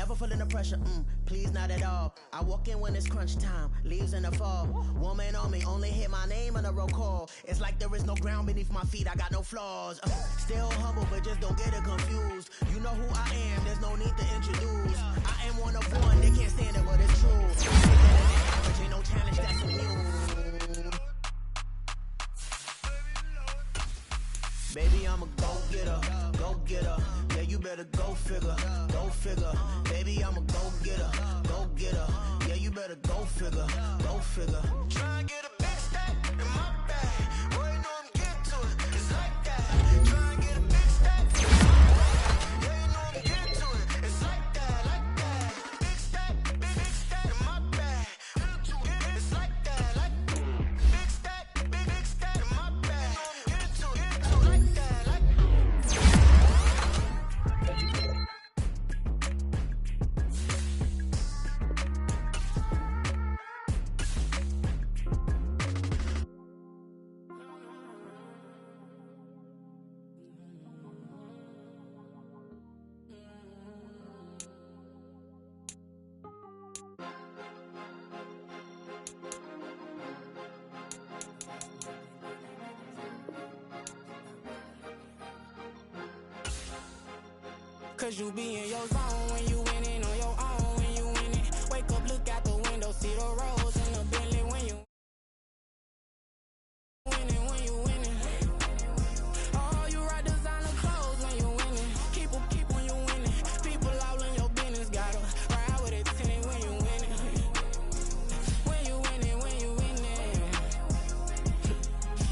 Never feeling the pressure, please not at all. I walk in when it's crunch time, leaves in the fall. Woman on me, only hit my name on a roll call. It's like there is no ground beneath my feet, I got no flaws. Still humble, but just don't get it confused. You know who I am, there's no need to introduce. I am one of one, they can't stand it, but it's true. Ain't no challenge that's immune. Baby, I'm a go-getter, go-getter. Yeah, you better go figure, go figure. Baby, I'm a go-getter, go-getter. Yeah, you better go figure, go figure. Try and get a big stack in my bag. Boy, you know I'm getting to it, it's like that. Try and get a big stack. Yeah, you know I'm getting to it, it's like that, like that. Big stack in my bag. It's like that, like big stack in my bag. Get to it, like that, like. Cause you be in your zone when you winning on your own when you winning. Wake up, look out the window, see the rose in the Bentley when you winning, when you winning. Oh, you ride designer clothes when you winning. Keep when you winning. People all in your business, gotta ride with it tinted when you winning. When you winning, when you winning.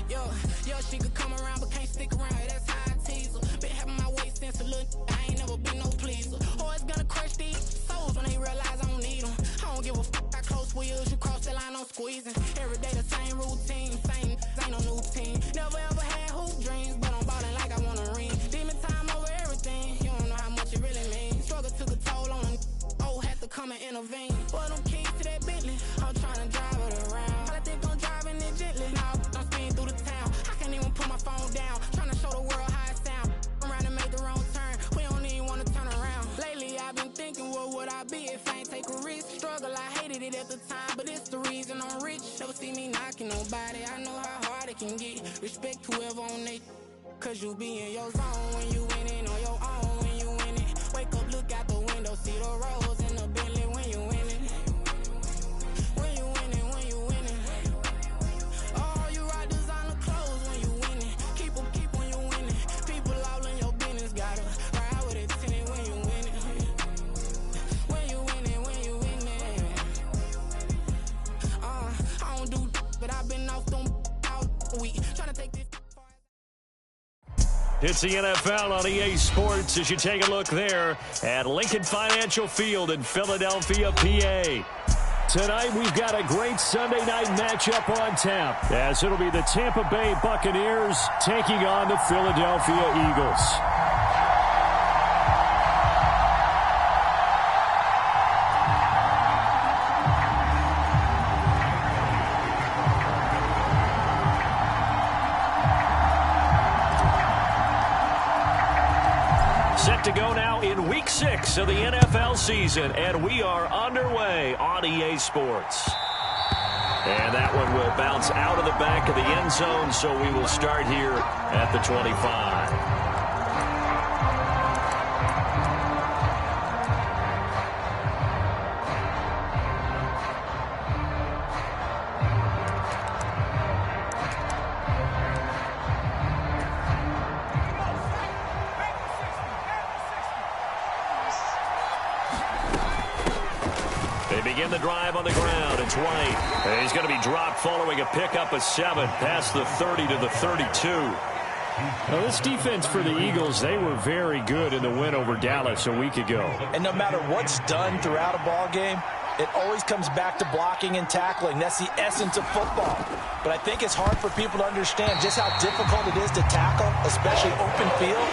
Yo, she could come around but can't stick around, that's how I tease her. Been having my way since a little, I ain't never been no pleaser. Always gonna crush these souls when they realize I don't need them. I don't give a fuck, I close wheels, you cross the line, I'm squeezing. Every day the same routine, same, ain't no new team. Never ever had hoop dreams, but I'm ballin' like I want a ring. Demon time over everything, you don't know how much it really means. Struggle took a toll on them, oh, had to come and intervene. Boy, them keys to that Bentley, I'm tryna drive it around. I think I'm driving it gently, now I'm speeding through the town. I can't even put my phone down, tryna show the world how it sound. Around and make the wrong turn, we don't even wanna turn around. Lately I've been thinking, what would I be if I ain't take a risk? Struggle, I hated it at the time, but it's the reason I'm rich. Never see me knocking nobody, I know how hard it can get. Respect whoever on it, cause you be in your zone when you winning on your own when you winning. Wake up, look out the window, see the rose in the Bentley when you winning. When you winning, when you winning. Oh, you ride designer clothes when you winning. Keep when you winning. People all in your business, gotta ride with it tinted when you winning. When you winning, when you winning. I don't do but I've been off them all week. Tryna take this. It's the NFL on EA Sports as you take a look there at Lincoln Financial Field in Philadelphia, PA. Tonight we've got a great Sunday night matchup on tap as it'll be the Tampa Bay Buccaneers taking on the Philadelphia Eagles. Set to go now in Week 6 of the NFL season, and we are underway on EA Sports. And that one will bounce out of the back of the end zone, so we will start here at the 25. Begin the drive on the ground. It's White. And he's going to be dropped following a pickup of 7 past the 30 to the 32. Now, this defense for the Eagles, they were very good in the win over Dallas a week ago. And no matter what's done throughout a ball game, it always comes back to blocking and tackling. That's the essence of football. But I think it's hard for people to understand just how difficult it is to tackle, especially open field.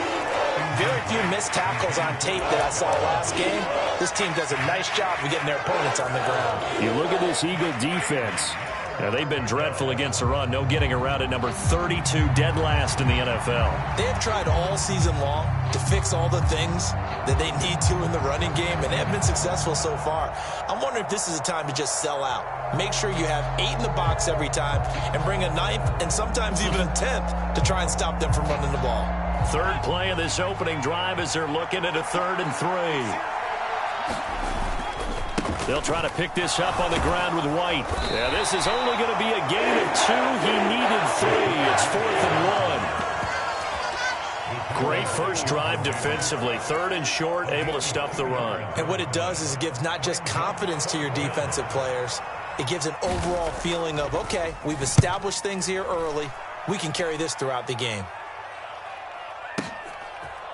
Very few missed tackles on tape that I saw last game. This team does a nice job of getting their opponents on the ground. You look at this Eagle defense. Now, they've been dreadful against the run. No getting around at number 32, dead last in the NFL. They have tried all season long to fix all the things that they need to in the running game, and have been successful so far. I'm wondering if this is a time to just sell out. Make sure you have 8 in the box every time and bring a 9th and sometimes even a 10th to try and stop them from running the ball. Third play of this opening drive as they're looking at a 3rd and 3. They'll try to pick this up on the ground with White. Yeah, this is only going to be a gain of 2. He needed 3. It's 4th and 1. Great first drive defensively. 3rd and short, able to stuff the run. And what it does is it gives not just confidence to your defensive players. It gives an overall feeling of, okay, we've established things here early. We can carry this throughout the game.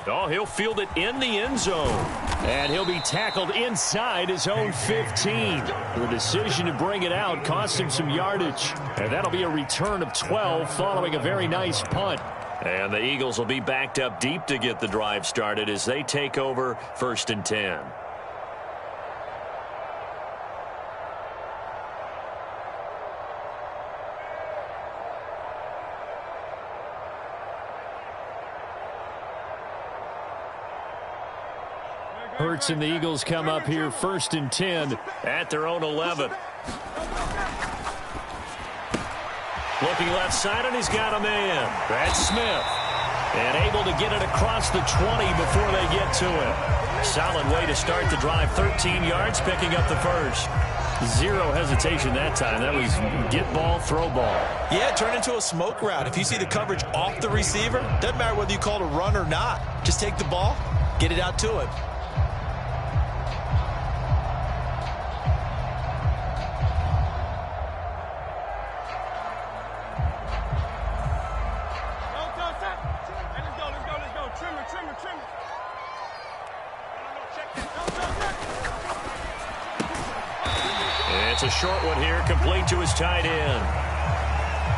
Oh, he'll field it in the end zone. And he'll be tackled inside his own 15. The decision to bring it out cost him some yardage. And that'll be a return of 12 following a very nice punt. And the Eagles will be backed up deep to get the drive started as they take over 1st and 10. Hurts and the Eagles come up here 1st and 10 at their own 11. Looking left side, and he's got a man. That's Smith. And able to get it across the 20 before they get to him. Solid way to start the drive. 13 yards, picking up the first. Zero hesitation that time. That was get ball, throw ball. Yeah, turn into a smoke route. If you see the coverage off the receiver, doesn't matter whether you call it a run or not. Just take the ball, get it out to him. It's a short one here, complete to his tight end.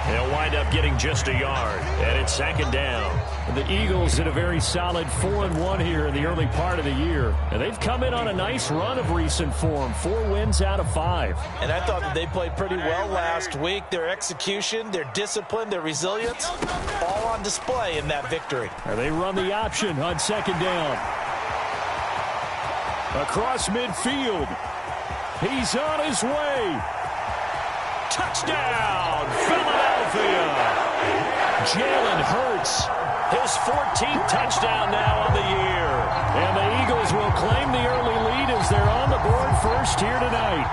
They'll wind up getting just a yard, and it's 2nd down. The Eagles did a very solid 4-1 here in the early part of the year. And they've come in on a nice run of recent form. 4 wins out of 5. And I thought that they played pretty well last week. Their execution, their discipline, their resilience, all on display in that victory. And they run the option on 2nd down. Across midfield. He's on his way. Touchdown, Philadelphia. Jalen Hurts, his 14th touchdown now on the year. And the Eagles will claim the early lead as they're on the board first here tonight.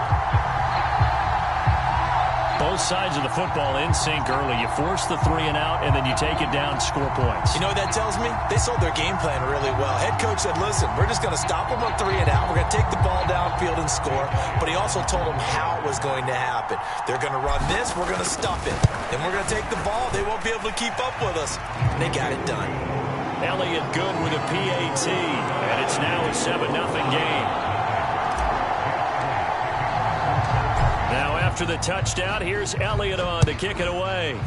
Both sides of the football in sync early. You force the 3 and out, and then you take it down, score points. You know what that tells me? They sold their game plan really well. Head coach said, listen, we're just going to stop them on 3 and out. We're going to take the ball downfield and score. But he also told them how it was going to happen. They're going to run this. We're going to stuff it. Then we're going to take the ball. They won't be able to keep up with us. And they got it done. Elliott good with a PAT. And it's now a 7-0 game. Now after the touchdown, here's Elliott on to kick it away.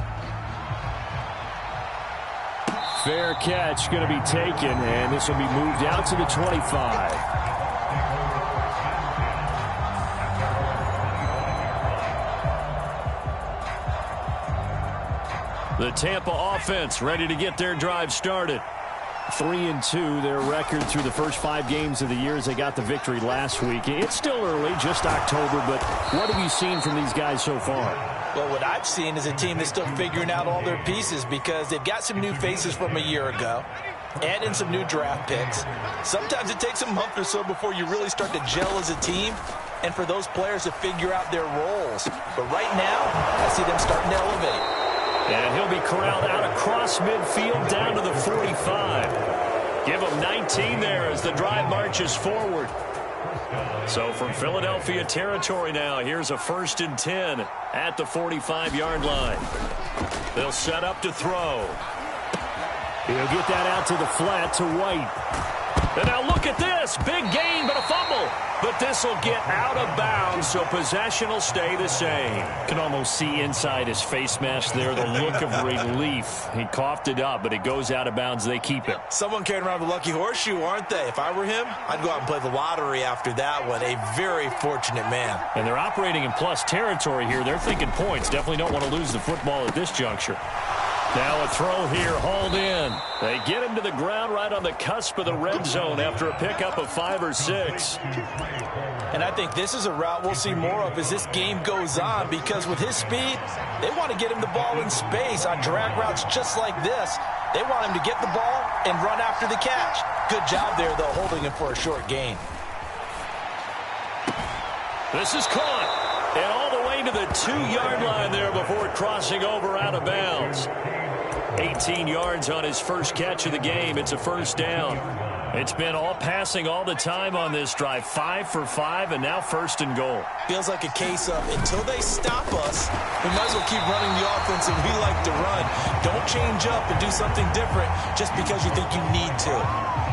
Fair catch going to be taken, and this will be moved out to the 25. The Tampa offense ready to get their drive started. 3-2, their record through the first 5 games of the year as they got the victory last week. It's still early, just October, but what have you seen from these guys so far? Well, what I've seen is a team that's still figuring out all their pieces because they've got some new faces from a year ago, add in some new draft picks. Sometimes it takes a month or so before you really start to gel as a team and for those players to figure out their roles. But right now, I see them starting to elevate. And he'll be corralled out across midfield down to the 45. Give him 19 there as the drive marches forward. So from Philadelphia territory now, here's a 1st and 10 at the 45-yard line. They'll set up to throw. He'll get that out to the flat to White. And now look at this. Big gain, but a fumble. But this will get out of bounds, so possession will stay the same. Can almost see inside his face mask there the look of relief. He coughed it up, but it goes out of bounds. They keep it. Someone carrying around the lucky horseshoe, aren't they? If I were him, I'd go out and play the lottery after that one. A very fortunate man. And they're operating in plus territory here. They're thinking points. Definitely don't want to lose the football at this juncture. Now a throw here, hauled in. They get him to the ground right on the cusp of the red zone after a pickup of 5 or 6. And I think this is a route we'll see more of as this game goes on, because with his speed, they want to get him the ball in space on drag routes just like this. They want him to get the ball and run after the catch. Good job there, though, holding him for a short gain. This is caught. And all the way to the 2-yard line there before crossing over out of bounds. 18 yards on his first catch of the game. It's a first down. It's been all passing all the time on this drive. 5 for 5, and now 1st and goal. Feels like a case of until they stop us, we might as well keep running the offense that we like to run. Don't change up and do something different just because you think you need to.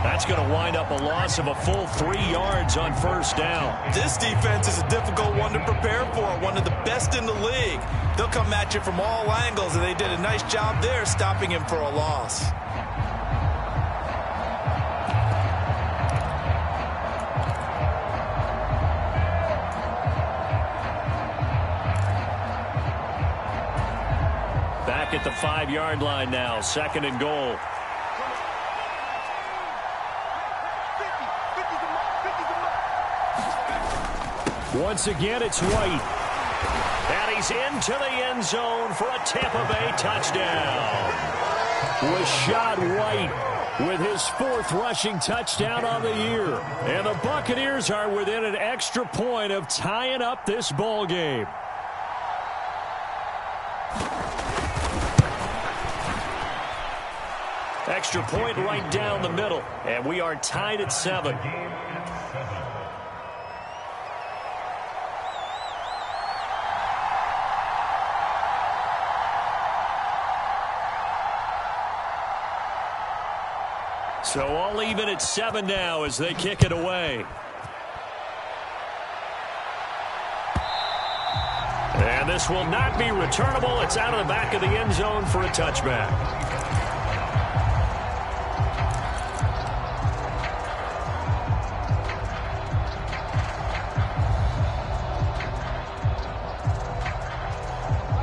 That's going to wind up a loss of a full 3 yards on first down. This defense is a difficult one to prepare for, one of the best in the league. They'll come at you from all angles, and they did a nice job there stopping him for a loss. Back at the 5-yard line now, 2nd and goal. Once again, it's White. And he's into the end zone for a Tampa Bay touchdown. Rashad White with his 4th rushing touchdown on the year. And the Buccaneers are within an extra point of tying up this ball game. Extra point right down the middle. And we are tied at 7. So all even at 7 now as they kick it away. And this will not be returnable. It's out of the back of the end zone for a touchback.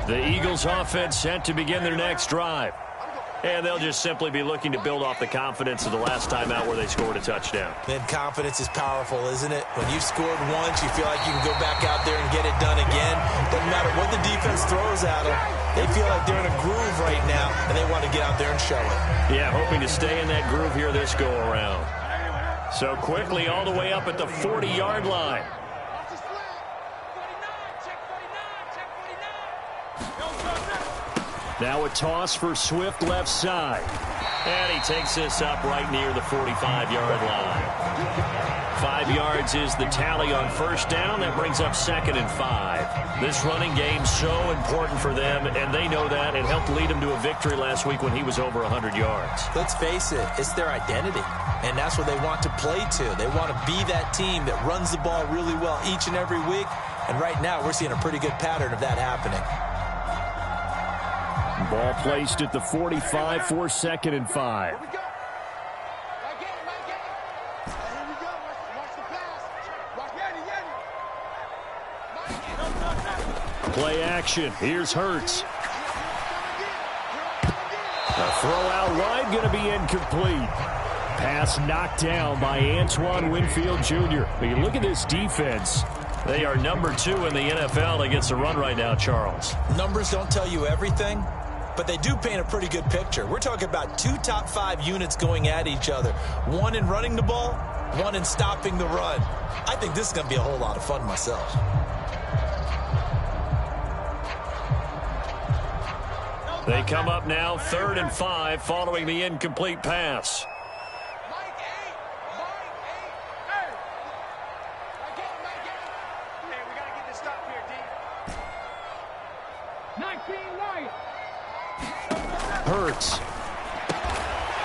The Eagles offense set to begin their next drive. And they'll just simply be looking to build off the confidence of the last time out where they scored a touchdown. Then confidence is powerful, isn't it? When you've scored once, you feel like you can go back out there and get it done again. Doesn't matter what the defense throws at them. They feel like they're in a groove right now, and they want to get out there and show it. Yeah, hoping to stay in that groove here this go-around. So quickly all the way up at the 40-yard line. Now a toss for Swift left side. And he takes this up right near the 45-yard line. 5 yards is the tally on first down. That brings up 2nd and 5. This running game so important for them, and they know that. It helped lead them to a victory last week when he was over 100 yards. Let's face it, it's their identity, and that's what they want to play to. They want to be that team that runs the ball really well each and every week, and right now we're seeing a pretty good pattern of that happening. Ball placed at the 45 for 2nd and 5. Play action. Here's Hurts. A throw out wide going to be incomplete. Pass knocked down by Antoine Winfield Jr. But you look at this defense. They are number 2 in the NFL against the run right now, Charles. Numbers don't tell you everything, but they do paint a pretty good picture. We're talking about 2 top 5 units going at each other. One in running the ball, one in stopping the run. I think this is going to be a whole lot of fun myself. They come up now 3rd and 5 following the incomplete pass. Hurts.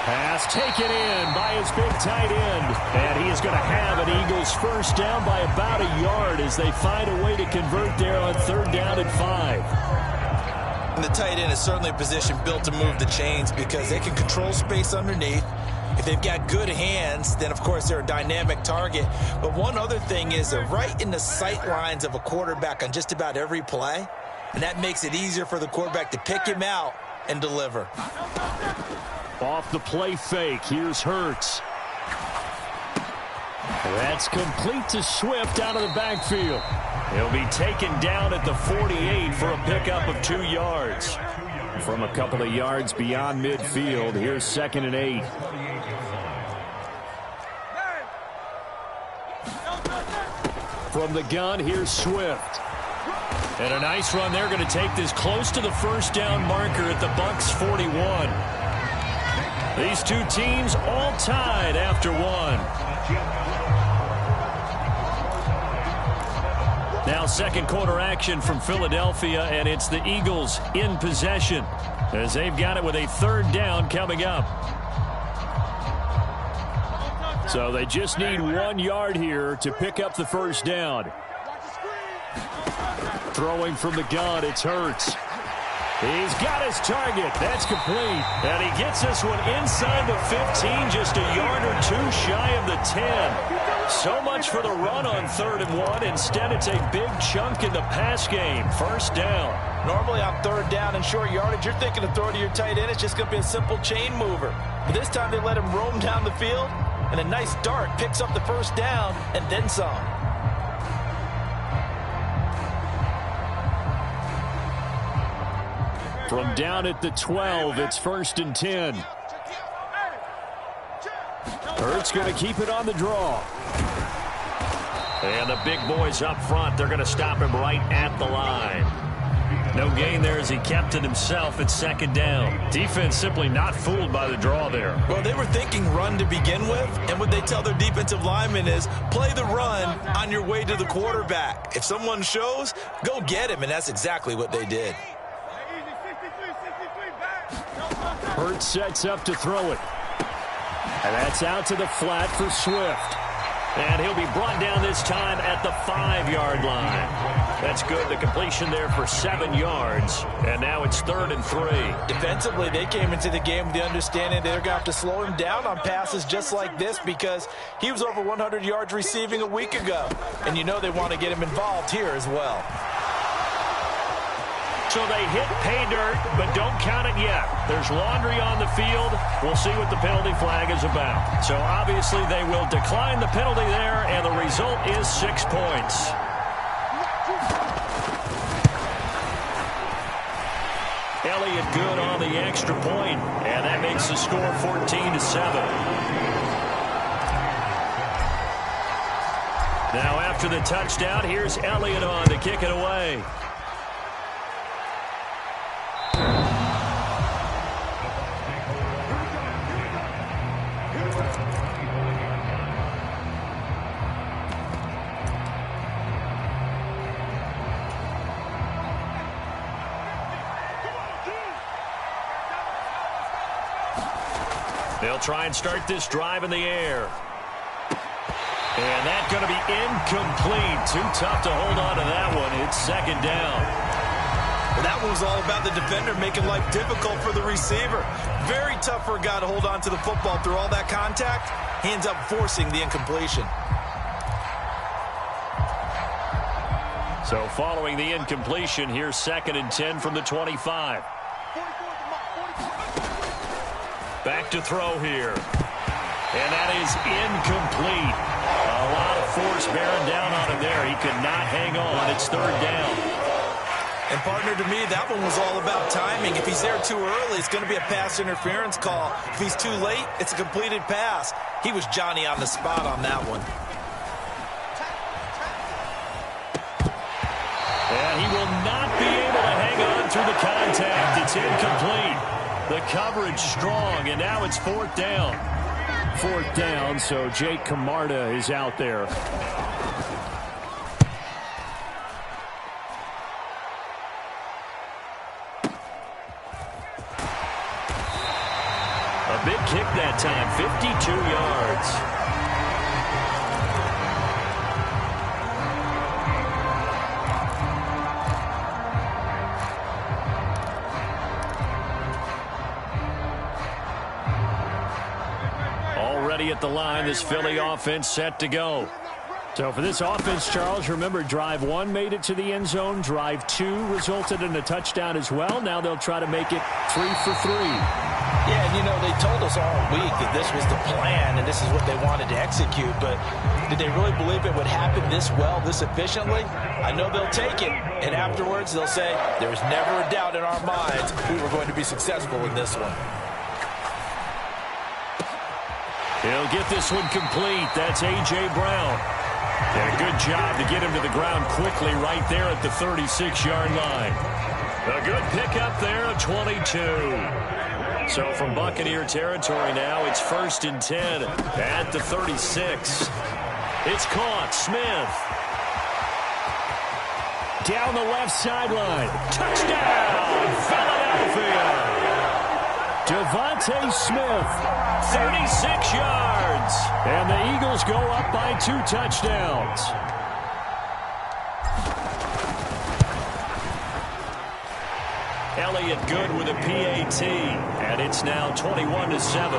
Pass taken in by his big tight end. And he is going to have an Eagles first down by about a yard as they find a way to convert there on 3rd down and 5. And the tight end is certainly a position built to move the chains because they can control space underneath. If they've got good hands, then, of course, they're a dynamic target. But one other thing is they're right in the sight lines of a quarterback on just about every play. And that makes it easier for the quarterback to pick him out and deliver. Off the play fake, here's Hurts. That's complete to Swift out of the backfield. He'll be taken down at the 48 for a pickup of 2 yards. From a couple of yards beyond midfield, here's 2nd and 8. From the gun, here's Swift. And a nice run. They're going to take this close to the first down marker at the Bucs 41. These two teams all tied after 1. Now 2nd quarter action from Philadelphia, and it's the Eagles in possession as they've got it with a 3rd down coming up. So they just need 1 yard here to pick up the first down. Throwing from the gun, it's Hurts. He's got his target. That's complete. And he gets this one inside the 15, just a yard or 2 shy of the 10. So much for the run on 3rd and 1. Instead, it's a big chunk in the pass game. First down. Normally on 3rd down and short yardage, you're thinking of throwing to your tight end. It's just going to be a simple chain mover. But this time they let him roam down the field, and a nice dart picks up the first down and then some. From down at the 12, it's 1st and 10. Hurts going to keep it on the draw. And the big boys up front, they're going to stop him right at the line. No gain there as he kept it himself at 2nd down. Defense simply not fooled by the draw there. Well, they were thinking run to begin with, and what they tell their defensive linemen is play the run on your way to the quarterback. If someone shows, go get him, and that's exactly what they did. Hurts sets up to throw it. And that's out to the flat for Swift. And he'll be brought down this time at the 5-yard line. That's good. The completion there for 7 yards. And now it's 3rd and 3. Defensively, they came into the game with the understanding they're going to have to slow him down on passes just like this because he was over 100 yards receiving a week ago. And you know they want to get him involved here as well. So they hit pay dirt, but don't count it yet. There's laundry on the field. We'll see what the penalty flag is about. So obviously they will decline the penalty there, and the result is 6 points. Elliott good on the extra point, and that makes the score 14-7. Now after the touchdown, here's Elliott on to kick it away. They'll try and start this drive in the air. And that's going to be incomplete. Too tough to hold on to that one. It's 2nd down. Well, that one was all about the defender making life difficult for the receiver. Very tough for a guy to hold on to the football through all that contact. He ends up forcing the incompletion. So following the incompletion, here's 2nd and 10 from the 25. Back to throw here. And that is incomplete. A lot of force bearing down on him there. He could not hang on. It's 3rd down. And partner, to me, that one was all about timing. If he's there too early, it's going to be a pass interference call. If he's too late, it's a completed pass. He was Johnny on the spot on that one. And he will not be able to hang on through the contact. It's incomplete. The coverage strong, and now it's 4th down. 4th down, so Jake Camarda is out there. A big kick that time, 52 yards. At the line, this Philly offense set to go. So for this offense, Charles, remember drive 1 made it to the end zone. Drive 2 resulted in a touchdown as well. Now they'll try to make it 3 for 3. Yeah, and you know, they told us all week that this was the plan and this is what they wanted to execute, but did they really believe it would happen this well, this efficiently? I know they'll take it, and afterwards they'll say, there was never a doubt in our minds we were going to be successful in this one. He'll get this one complete. That's A.J. Brown. And a good job to get him to the ground quickly right there at the 36-yard line. A good pickup there, a 22. So from Buccaneer territory now, it's 1st and 10 at the 36. It's caught. Smith. Down the left sideline. Touchdown, Philadelphia. Devontae Smith, 36 yards. And the Eagles go up by 2 touchdowns. Elliott good with a PAT, and it's now 21-7.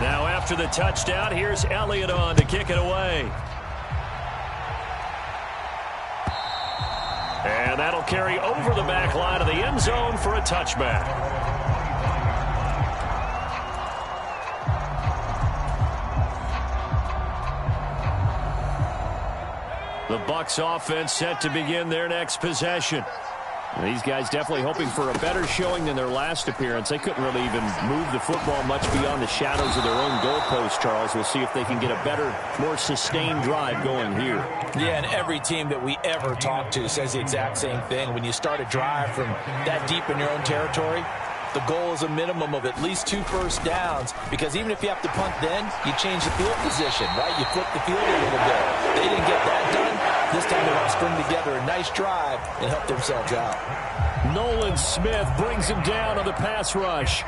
Now after the touchdown, here's Elliott on to kick it away. And that'll carry over the back line of the end zone for a touchback. The Bucs offense set to begin their next possession. These guys definitely hoping for a better showing than their last appearance. They couldn't really even move the football much beyond the shadows of their own goalpost, Charles. We'll see if they can get a better, more sustained drive going here. Yeah, and every team that we ever talk to says the exact same thing. When you start a drive from that deep in your own territory, the goal is a minimum of at least 2 first downs, because even if you have to punt then, you change the field position, right? You flip the field a little bit. They didn't get that done. This time they want to string together a nice drive and help themselves out. Nolan Smith brings him down on the pass rush.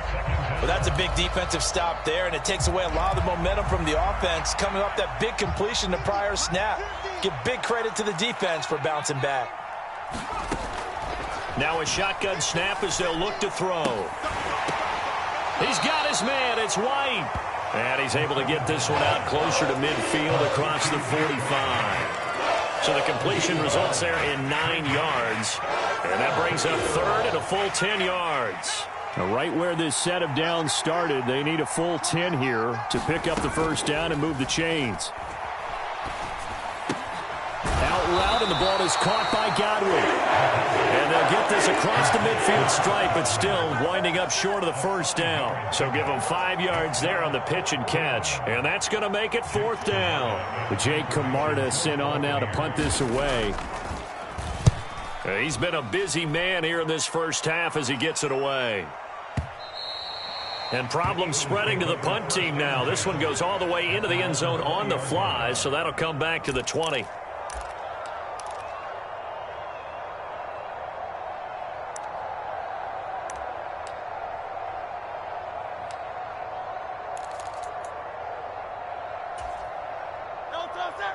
Well, that's a big defensive stop there, and it takes away a lot of the momentum from the offense coming off that big completion the prior snap. Give big credit to the defense for bouncing back. Now a shotgun snap as they'll look to throw. He's got his man. It's White. And he's able to get this one out closer to midfield across the 45. So the completion results there in 9 yards. And that brings up 3rd and a full 10 yards. Now, right where this set of downs started, they need a full 10 here to pick up the first down and move the chains. Out route, and the ball is caught by Godwin. And they'll get this across the midfield stripe, but still winding up short of the first down. So give them 5 yards there on the pitch and catch. And that's going to make it 4th down. But Jake Camarda sent on now to punt this away. He's been a busy man here in this first half as he gets it away. And problems spreading to the punt team now. This one goes all the way into the end zone on the fly, so that'll come back to the 20.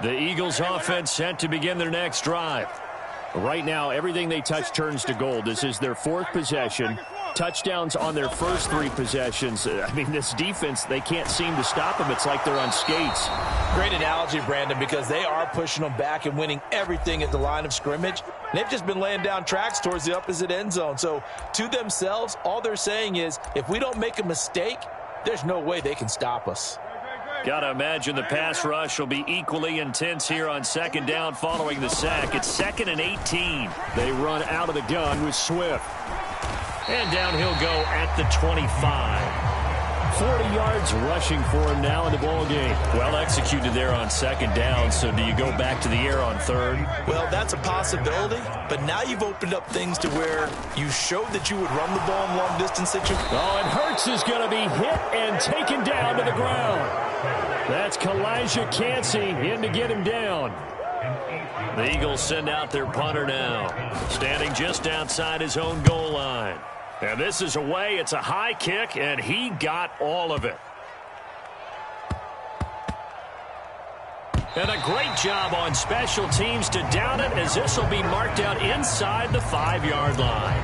The Eagles offense set to begin their next drive. Right now, everything they touch turns to gold. This is their 4th possession. Touchdowns on their first 3 possessions. I mean, this defense, they can't seem to stop them. It's like they're on skates. Great analogy, Brandon, because they are pushing them back and winning everything at the line of scrimmage. They've just been laying down tracks towards the opposite end zone. So to themselves, all they're saying is, if we don't make a mistake, there's no way they can stop us. Got to imagine the pass rush will be equally intense here on 2nd down following the sack. It's 2nd and 18. They run out of the gun with Swift. And down he'll go at the 25. 40 yards rushing for him now in the ball game. Well executed there on 2nd down, so do you go back to the air on 3rd? Well, that's a possibility, but now you've opened up things to where you showed that you would run the ball in long-distance situations. Oh, and Hurts is going to be hit and taken down to the ground. That's Kalijah Cansey in to get him down. The Eagles send out their punter now, standing just outside his own goal line. And this is away. It's a high kick, and he got all of it. And a great job on special teams to down it, as this will be marked out inside the 5-yard line.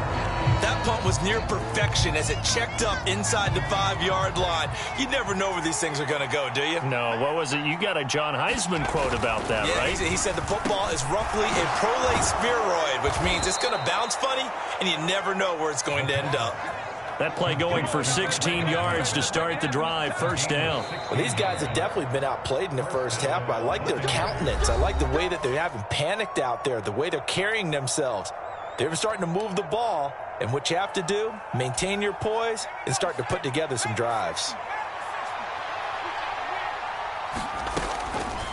That punt was near perfection as it checked up inside the 5-yard line. You never know where these things are going to go, do you? No, what was it? You got a John Heisman quote about that, yeah, right? He said the football is roughly a prolate spheroid, which means it's going to bounce funny, and you never know where it's going to end up. That play going for 16 yards to start the drive, first down. Well, these guys have definitely been outplayed in the first half, but I like their countenance. I like the way that they haven't panicked out there, the way they're carrying themselves. They're starting to move the ball, and what you have to do, maintain your poise and start to put together some drives.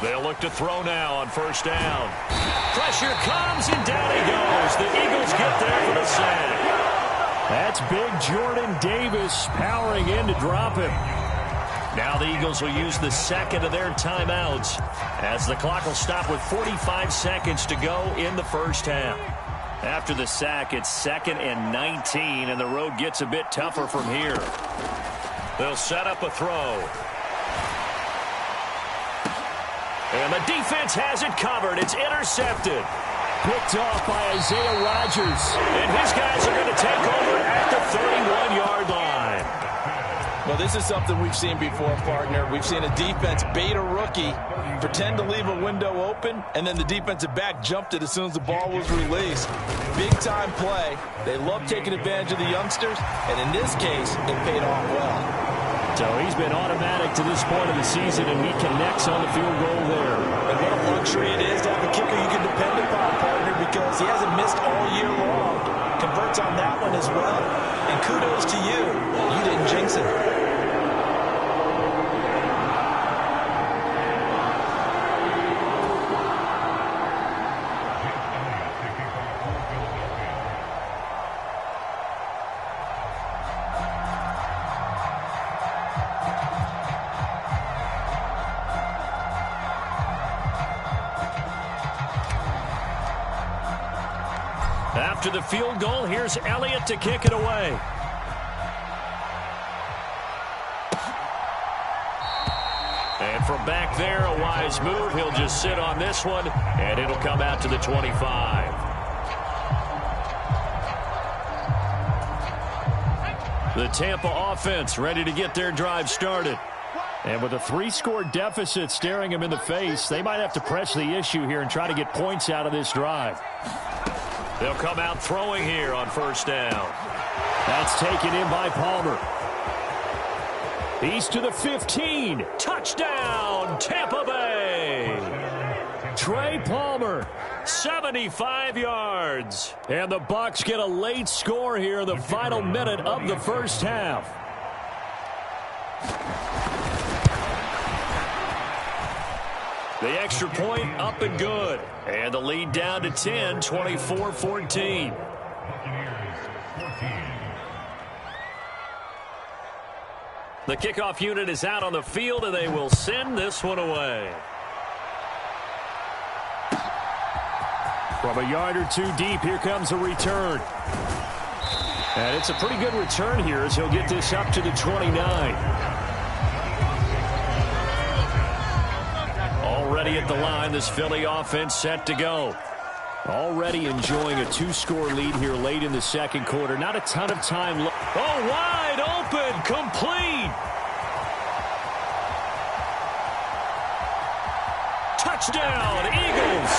They'll look to throw now on first down. Pressure comes, and down he goes. The Eagles get there for the sack. That's big Jordan Davis powering in to drop him. Now the Eagles will use the second of their timeouts as the clock will stop with 45 seconds to go in the first half. After the sack, it's 2nd and 19, and the road gets a bit tougher from here. They'll set up a throw. And the defense has it covered. It's intercepted. Picked off by Isaiah Rodgers. And his guys are going to take over at the 31-yard line. Well, this is something we've seen before, partner. We've seen a defense bait a rookie, pretend to leave a window open, and then the defensive back jumped it as soon as the ball was released. Big-time play. They love taking advantage of the youngsters, and in this case, it paid off well. So he's been automatic to this point of the season, and he connects on the field goal there. And what a luxury it is to have a kicker you can depend upon, partner, because he hasn't missed all year long. Converts on that one as well. And kudos to you. You didn't jinx it. After the field goal, here's Elliott to kick it away. And from back there, a wise move. He'll just sit on this one, and it'll come out to the 25. The Tampa offense ready to get their drive started. And with a 3-score deficit staring them in the face, they might have to press the issue here and try to get points out of this drive. They'll come out throwing here on first down. That's taken in by Palmer. He's to the 15. Touchdown, Tampa Bay. Trey Palmer, 75 yards. And the Bucs get a late score here in the final minute of the first half. The extra point up and good. And the lead down to 10, 24-14. The kickoff unit is out on the field, and they will send this one away. From a yard or two deep, here comes a return. And it's a pretty good return here as he'll get this up to the 29. Already at the line, this Philly offense set to go. Already enjoying a 2-score lead here late in the second quarter. Not a ton of time left. Oh, wide open, complete. Touchdown, Eagles.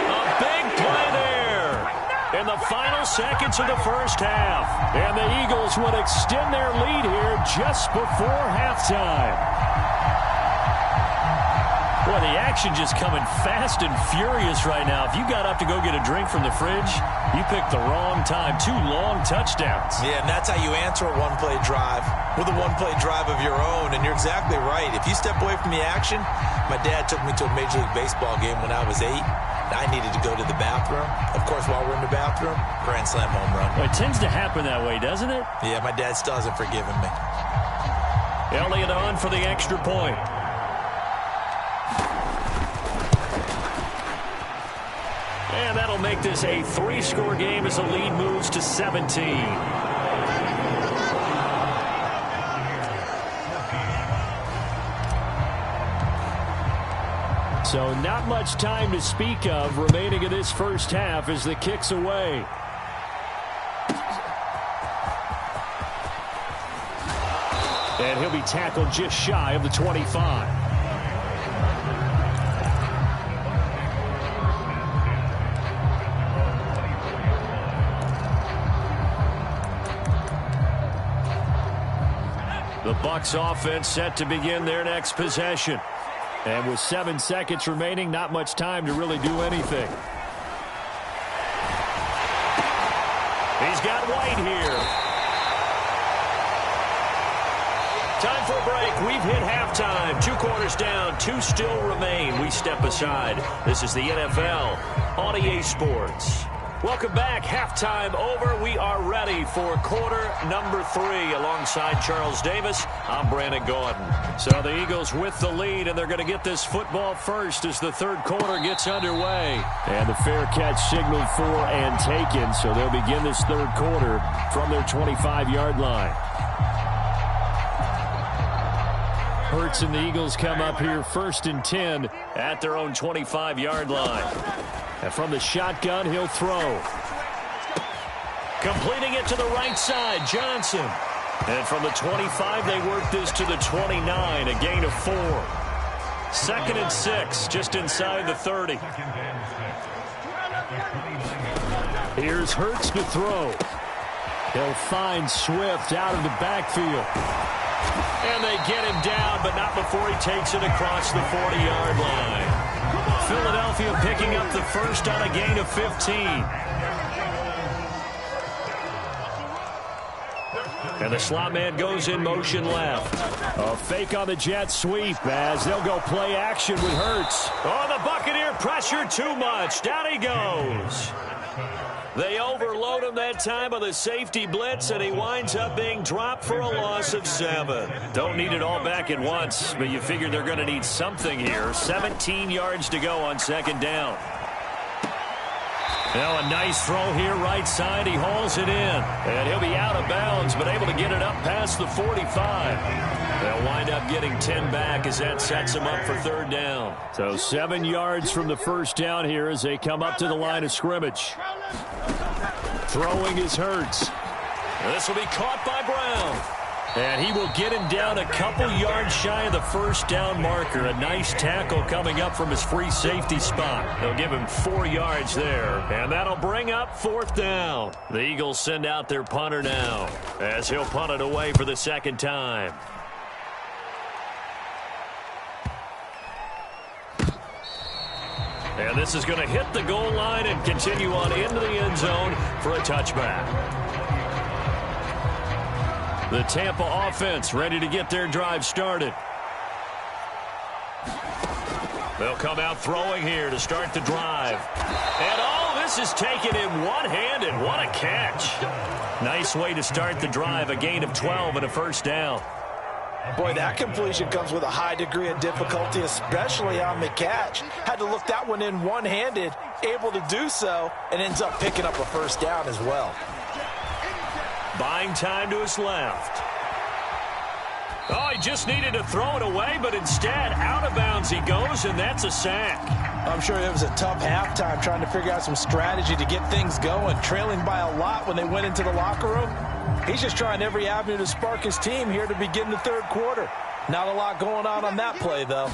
A big play there in the final seconds of the first half. And the Eagles would extend their lead here just before halftime. Boy, the action just coming fast and furious right now. If you got up to go get a drink from the fridge, you picked the wrong time. 2 long touchdowns. Yeah, and that's how you answer a one-play drive with a one-play drive of your own. And you're exactly right. If you step away from the action, my dad took me to a Major League Baseball game when I was 8. I needed to go to the bathroom. Of course, while we're in the bathroom, grand slam home run. Well, it tends to happen that way, doesn't it? Yeah, my dad still hasn't forgiven me. Elliott on for the extra point. And that'll make this a 3-score game as the lead moves to 17. So not much time to speak of remaining in this first half as the kick's away. And he'll be tackled just shy of the 25. The Bucs offense set to begin their next possession. And with 7 seconds remaining, not much time to really do anything. He's got White here. Time for a break. We've hit halftime. 2 quarters down. 2 still remain. We step aside. This is the NFL on EA Sports. Welcome back. Halftime over. We are ready for quarter number 3. Alongside Charles Davis, I'm Brandon Gordon. So the Eagles with the lead, and they're going to get this football first as the third quarter gets underway. And the fair catch signaled for and taken, so they'll begin this third quarter from their 25-yard line. Hurts and the Eagles come up here 1st and 10 at their own 25-yard line. And from the shotgun, he'll throw. Completing it to the right side, Johnson. And from the 25, they work this to the 29, a gain of 4. 2nd and 6, just inside the 30. Here's Hurts to throw. He'll find Swift out of the backfield. And they get him down, but not before he takes it across the 40-yard line. Philadelphia picking up the first on a gain of 15. And the slot man goes in motion left. A fake on the jet sweep as they'll go play action with Hurts. Oh, the Buccaneer pressure too much. Down he goes. They overload him that time on the safety blitz, and he winds up being dropped for a loss of 7. Don't need it all back at once, but you figure they're going to need something here. 17 yards to go on 2nd down. Now a nice throw here right side. He hauls it in, and he'll be out of bounds, but able to get it up past the 45. They'll wind up getting 10 back as that sets them up for 3rd down. So 7 yards from the first down here as they come up to the line of scrimmage. Throwing is Hurts. This will be caught by Brown. And he will get him down a couple yards shy of the first down marker. A nice tackle coming up from his free safety spot. They'll give him 4 yards there. And that'll bring up 4th down. The Eagles send out their punter now as he'll punt it away for the 2nd time. And this is going to hit the goal line and continue on into the end zone for a touchback. The Tampa offense ready to get their drive started. They'll come out throwing here to start the drive. And oh, this is taken in one-handed. What a catch. Nice way to start the drive. A gain of 12 and a 1st down. Boy, that completion comes with a high degree of difficulty, especially on the catch. Had to look that one in one-handed, able to do so, and ends up picking up a 1st down as well. Buying time to his left. Oh, he just needed to throw it away, but instead, out of bounds he goes, and that's a sack. I'm sure it was a tough halftime trying to figure out some strategy to get things going, trailing by a lot when they went into the locker room. He's just trying every avenue to spark his team here to begin the 3rd quarter. Not a lot going on that play, though.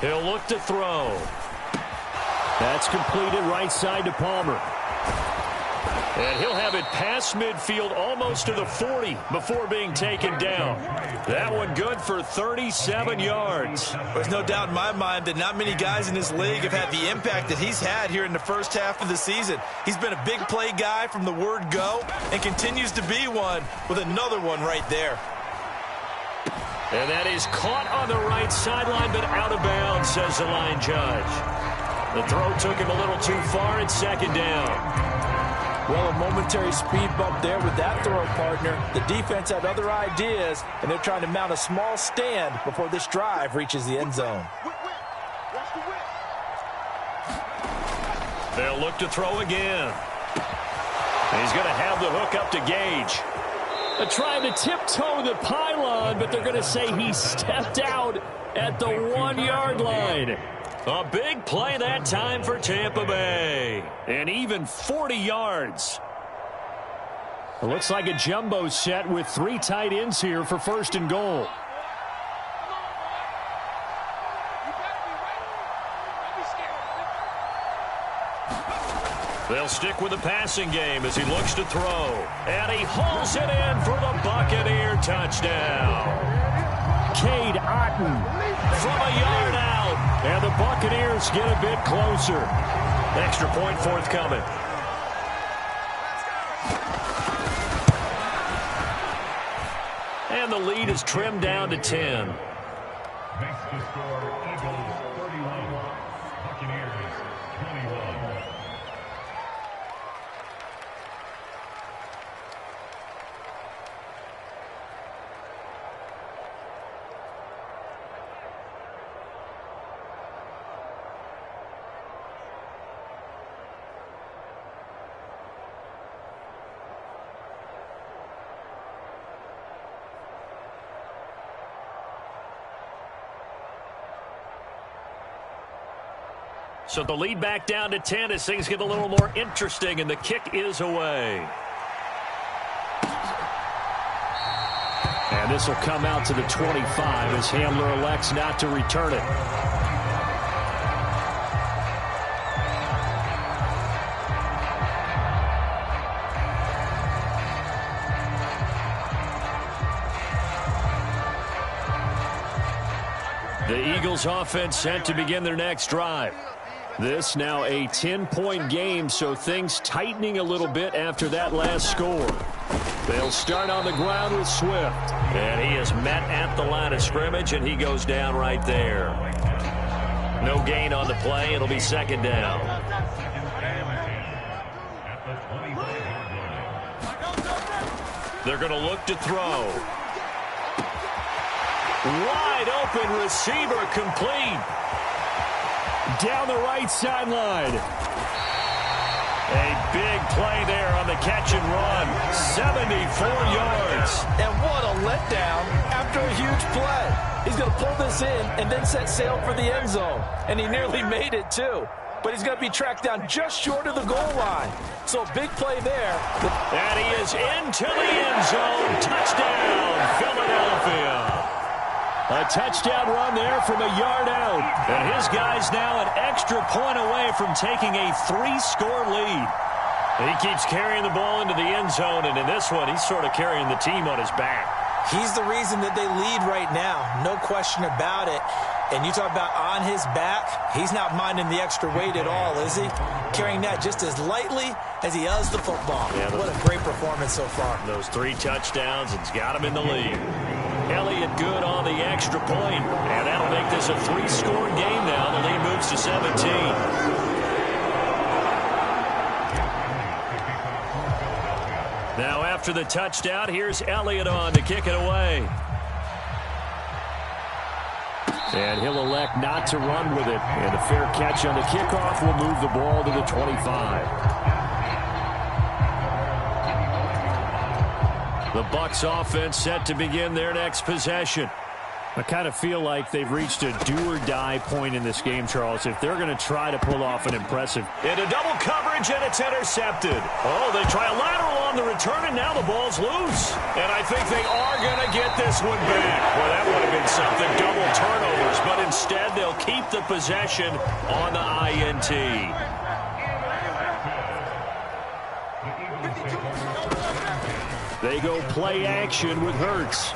He'll look to throw. That's completed right side to Palmer. And he'll have it past midfield almost to the 40 before being taken down. That one good for 37 yards. There's no doubt in my mind that not many guys in this league have had the impact that he's had here in the first half of the season. He's been a big play guy from the word go and continues to be one with another one right there. And that is caught on the right sideline but out of bounds, says the line judge. The throw took him a little too far. It's 2nd down. Well, a momentary speed bump there with that throw, partner. The defense had other ideas, and they're trying to mount a small stand before this drive reaches the end zone. They'll look to throw again. He's going to have the hook up to Gage. They're trying to tiptoe the pylon, but they're going to say he stepped out at the 1-yard line. A big play that time for Tampa Bay. And even 40 yards. It looks like a jumbo set with 3 tight ends here for 1st and goal. They'll stick with the passing game as he looks to throw. And he hauls it in for the Buccaneer touchdown. Cade Otton From a yard out. and the Buccaneers get a bit closer. Extra point forthcoming. And the lead is trimmed down to 10. Makes the score Eagles 31, Buccaneers 21. So the lead back down to 10 as things get a little more interesting, and the kick is away. And this will come out to the 25 as Handler elects not to return it. The Eagles offense set to begin their next drive. This now a 10-point game, so things tightening a little bit after that last score. They'll start on the ground with Swift. And he is met at the line of scrimmage, and he goes down right there. No gain on the play. It'll be 2nd down. They're going to look to throw. Wide open receiver complete. Down the right sideline. A big play there on the catch and run. 74 yards. And what a letdown after a huge play. He's going to pull this in and then set sail for the end zone. And he nearly made it, too. But he's going to be tracked down just short of the goal line. So a big play there. And he is into the end zone. Touchdown, Philadelphia. A touchdown run there from a yard out. And his guy's now an extra point away from taking a 3-score lead. He keeps carrying the ball into the end zone, and in this one, he's sort of carrying the team on his back. He's the reason that they lead right now. No question about it. And you talk about on his back, he's not minding the extra weight at all, is he? Carrying that just as lightly as he does the football. Yeah, what a great performance so far. Those 3 touchdowns, it's got him in the lead. Elliott good on the extra point, and that'll make this a 3-score game now. The lead moves to 17. Now after the touchdown, here's Elliott on to kick it away. And he'll elect not to run with it. And a fair catch on the kickoff will move the ball to the 25. The Bucs offense set to begin their next possession. I kind of feel like they've reached a do-or-die point in this game, Charles, if they're going to try to pull off an impressive. Into double coverage, and it's intercepted. Oh, they try a lateral on the return, and now the ball's loose. And I think they are going to get this one back. Well, that would have been something, double turnovers. But instead, they'll keep the possession on the INT. They go play action with Hurts.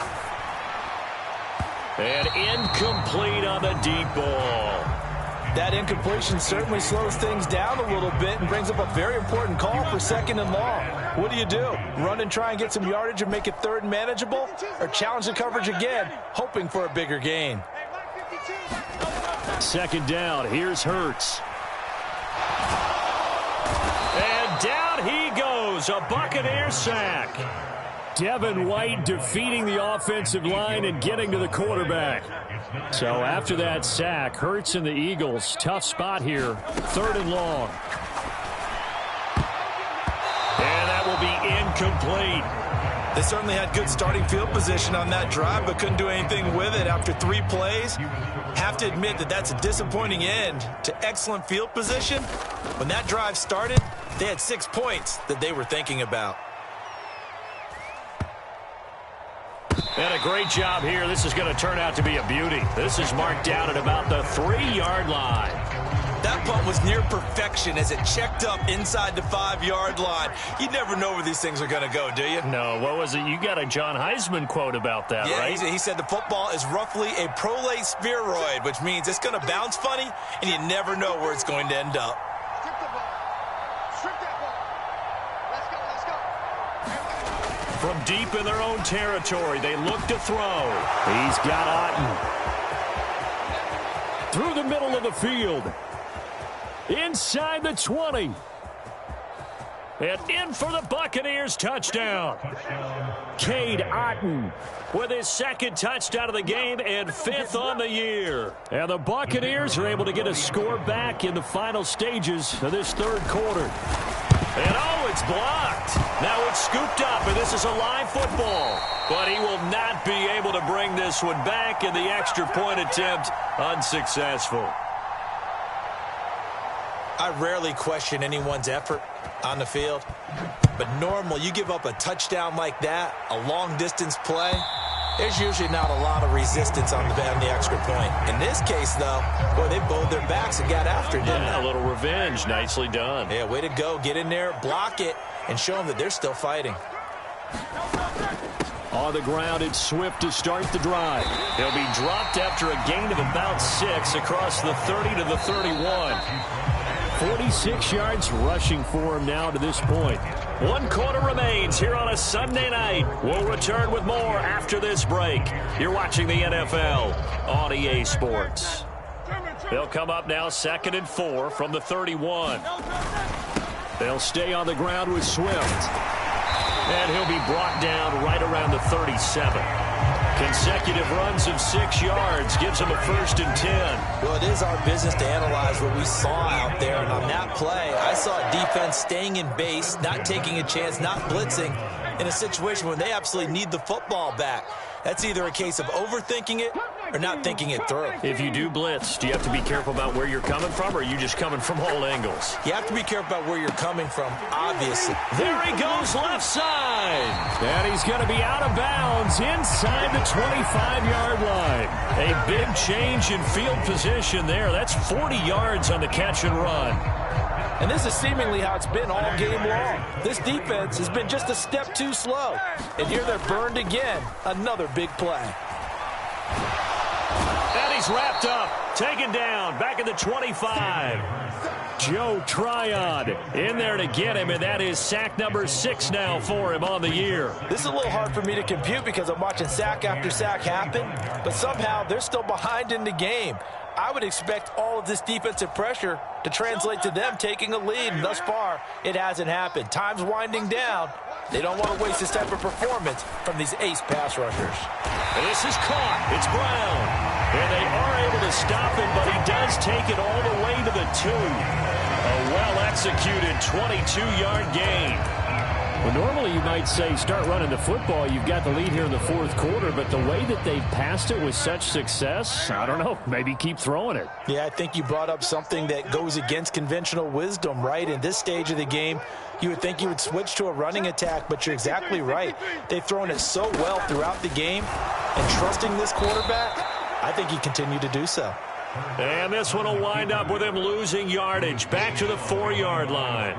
And incomplete on the deep ball. That incompletion certainly slows things down a little bit and brings up a very important call for 2nd and long. What do? Run and try and get some yardage and make it 3rd and manageable? Or challenge the coverage again, hoping for a bigger gain? 2nd down. Here's Hurts. And down he goes. A Buccaneer sack. Devin White defeating the offensive line and getting to the quarterback. So after that sack, Hurts and the Eagles, tough spot here, 3rd and long. complete. They certainly had good starting field position on that drive, but couldn't do anything with it after 3 plays. Have to admit that that's a disappointing end to excellent field position. When that drive started, they had 6 points that they were thinking about. And a great job here. This is going to turn out to be a beauty. This is marked down at about the 3-yard line. That punt was near perfection as it checked up inside the 5-yard line. You never know where these things are going to go, do you? No, what was it? You got a John Heisman quote about that, yeah, right? He said the football is roughly a prolate spheroid, which means it's going to bounce funny, and you never know where it's going to end up. From deep in their own territory, they look to throw. He's got Otten. Through the middle of the field. Inside the 20. And in for the Buccaneers touchdown. Cade Otten with his 2nd touchdown of the game and 5th on the year. And the Buccaneers are able to get a score back in the final stages of this 3rd quarter. And oh, it's blocked. Now it's scooped up, and this is a live football. But he will not be able to bring this one back, and the extra point attempt unsuccessful. I rarely question anyone's effort on the field, but normally you give up a touchdown like that, a long-distance play, there's usually not a lot of resistance on the extra point. In this case, though, boy, they bowled their backs and got after it, didn't they? A little revenge. Nicely done. Yeah, way to go. Get in there, block it, and show them that they're still fighting. On the ground, it's Swift to start the drive. He'll be dropped after a gain of about 6 across the 30 to the 31. 46 yards rushing for him now to this point. 1 quarter remains here on a Sunday night. We'll return with more after this break. You're watching the NFL on EA Sports. They'll come up now 2nd and 4 from the 31. They'll stay on the ground with Swift. And he'll be brought down right around the 37. Consecutive runs of 6 yards gives him a 1st and 10. Well, it is our business to analyze what we saw out there. And on that play, I saw defense staying in base, not taking a chance, not blitzing in a situation where they absolutely need the football back. That's either a case of overthinking it or not thinking it through. If you do blitz, do you have to be careful about where you're coming from, or are you just coming from all angles? You have to be careful about where you're coming from, obviously. There he goes left side. And he's going to be out of bounds inside the 25-yard line. A big change in field position there. That's 40 yards on the catch and run. And this is seemingly how it's been all game long. This defense has been just a step too slow. And here they're burned again. Another big play. And he's wrapped up, taken down, back at the 25. Joe Tryon in there to get him, and that is sack number 6 now for him on the year. This is a little hard for me to compute because I'm watching sack after sack happen, but somehow they're still behind in the game. I would expect all of this defensive pressure to translate to them taking a lead, and thus far, it hasn't happened. Time's winding down. They don't want to waste this type of performance from these ace pass rushers. And this is caught. It's Brown. And they are able to stop him, but he does take it all the way to the 2. A well-executed 22-yard gain. Well, normally you might say start running the football. You've got the lead here in the 4th quarter, but the way that they've passed it with such success, I don't know, maybe keep throwing it. Yeah, I think you brought up something that goes against conventional wisdom, right? In this stage of the game, you would think you would switch to a running attack, but you're exactly right. They've thrown it so well throughout the game, and trusting this quarterback, I think he continued to do so. And this one will wind up with him losing yardage back to the 4-yard line.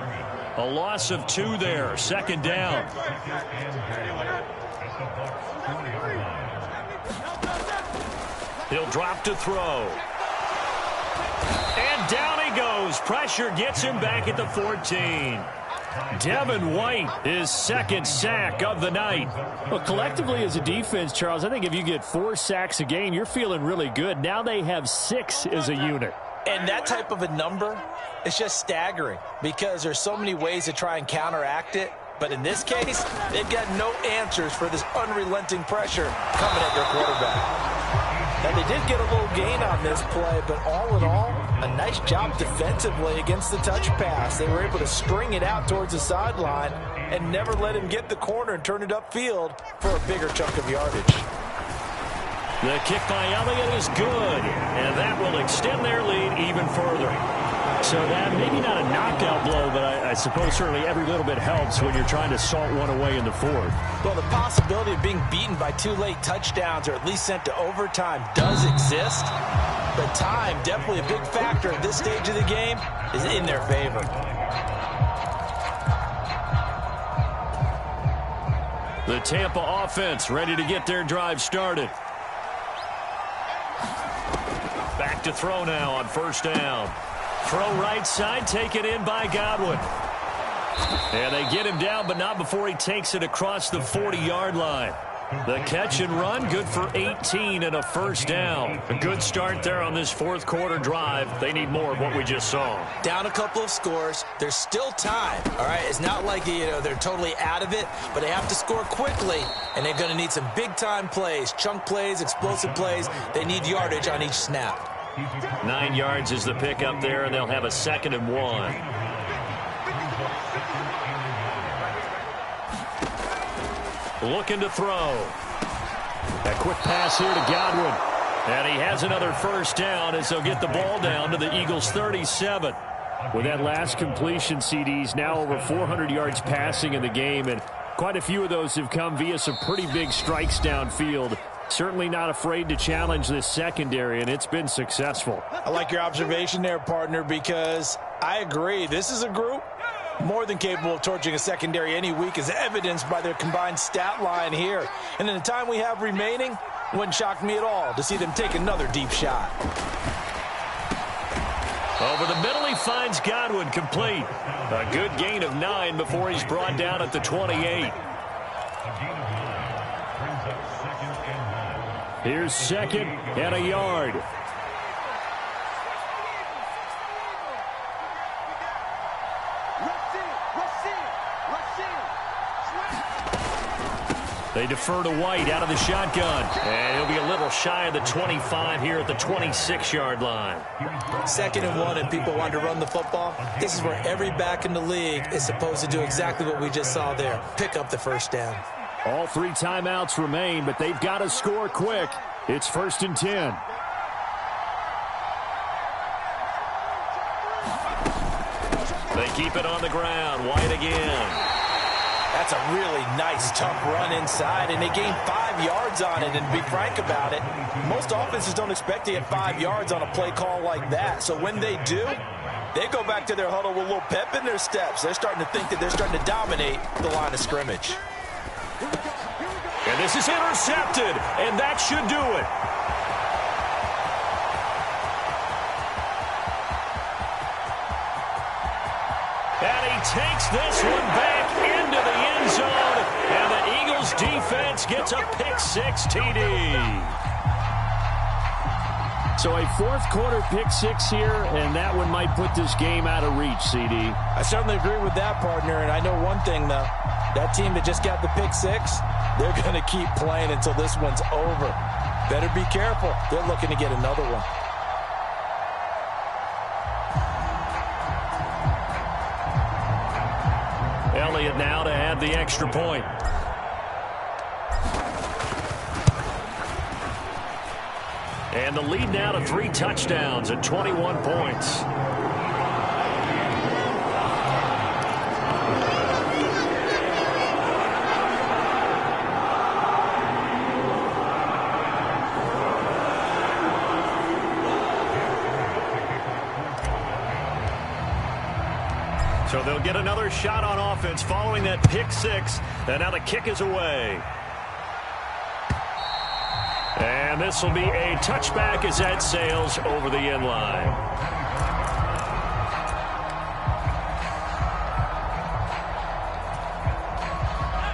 A loss of 2 there, 2nd down. He'll drop to throw. And down he goes. Pressure gets him back at the 14. Devin White, his 2nd sack of the night. Well, collectively as a defense, Charles, I think if you get 4 sacks a game, you're feeling really good. Now they have 6 as a unit. And that type of a number, it's just staggering because there's so many ways to try and counteract it. But in this case, they've got no answers for this unrelenting pressure coming at their quarterback. Now, they did get a little gain on this play, but all in all, A nice job defensively against the touch pass. They were able to string it out towards the sideline and never let him get the corner and turn it upfield for a bigger chunk of yardage. The kick by Elliott is good, and that will extend their lead even further. So that maybe not a knockout blow, but I suppose certainly every little bit helps when you're trying to salt one away in the fourth. Well, the possibility of being beaten by 2 late touchdowns or at least sent to overtime does exist. But time, definitely a big factor at this stage of the game, is in their favor. The Tampa offense ready to get their drive started. Back to throw now on first down. Throw right side, taken in by Godwin. And they get him down, but not before he takes it across the 40-yard line. The catch and run, good for 18 and a first down. A good start there on this fourth quarter drive. They need more of what we just saw. Down a couple of scores. There's still time, all right? It's not like, they're totally out of it, but they have to score quickly, and they're going to need some big-time plays, chunk plays, explosive plays. They need yardage on each snap. 9 yards is the pickup there, and they'll have a 2nd and 1. Looking to throw. A quick pass here to Godwin. And he has another first down as they'll get the ball down to the Eagles' 37. With that last completion, CD's now over 400 yards passing in the game, and quite a few of those have come via some pretty big strikes downfield. Certainly not afraid to challenge this secondary, and it's been successful. I like your observation there, partner, because I agree. This is a group more than capable of torching a secondary any week, as evidenced by their combined stat line here. And in the time we have remaining, wouldn't shock me at all to see them take another deep shot. Over the middle, he finds Godwin complete. A good gain of 9 before he's brought down at the 28. Here's 2nd and a yard. They defer to White out of the shotgun. And he'll be a little shy of the 25 here at the 26-yard line. 2nd and 1, and people want to run the football. This is where every back in the league is supposed to do exactly what we just saw there. Pick up the first down. All 3 timeouts remain, but they've got to score quick. It's 1st and 10. They keep it on the ground. White again. That's a really nice, tough run inside, and they gained 5 yards on it. And to be frank about it, most offenses don't expect to get 5 yards on a play call like that. So when they do, they go back to their huddle with a little pep in their steps. They're starting to think that they're starting to dominate the line of scrimmage. And this is intercepted, and that should do it. And he takes this one back into the end zone, and the Eagles defense gets a pick-6 TD. So a fourth quarter pick-6 here, and that one might put this game out of reach, CD. I certainly agree with that, partner, and I know one thing, though. That team that just got the pick-6, they're going to keep playing until this one's over. Better be careful. They're looking to get another one. Elliott now to add the extra point. And the lead now to 3 touchdowns at 21 points. So they'll get another shot on offense following that pick-6. And now the kick is away. And this will be a touchback as that sails over the end line.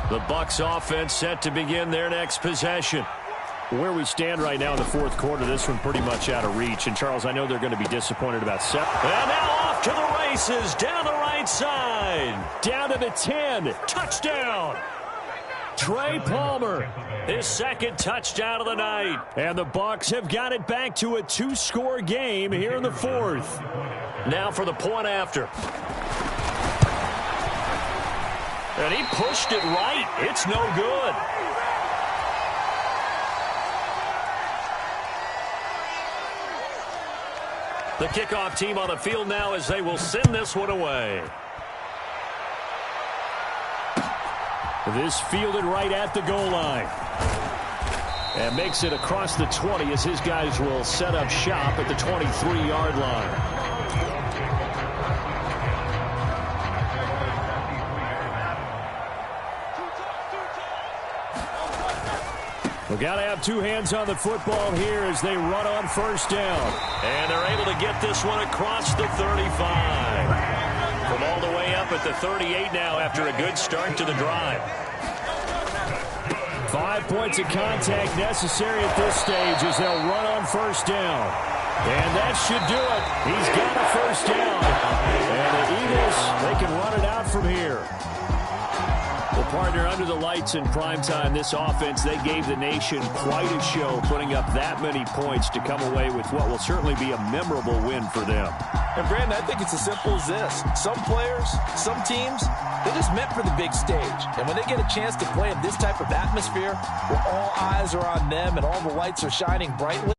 The Bucs offense set to begin their next possession. Where we stand right now in the fourth quarter, this one pretty much out of reach. And, Charles, I know they're going to be disappointed about Seth. And now off to the races, down the right side, down to the 10, touchdown. Trey Palmer. His second touchdown of the night. And the Bucs have got it back to a 2-score game here in the fourth. Now for the point after. And he pushed it right. It's no good. The kickoff team on the field now as they will send this one away. This fielded right at the goal line. And makes it across the 20 as his guys will set up shop at the 23-yard line. We've got to have two hands on the football here as they run on first down. And they're able to get this one across the 35. From all the way up at the 38 now after a good start to the drive. 5 points of contact necessary at this stage as they'll run on first down. And that should do it. He's got a first down. And the Eagles, they can run it out from here. Well, partner, under the lights in primetime, this offense, they gave the nation quite a show, putting up that many points to come away with what will certainly be a memorable win for them. And, Brandon, I think it's as simple as this. Some players, some teams, they're just meant for the big stage. And when they get a chance to play in this type of atmosphere, where all eyes are on them and all the lights are shining brightly,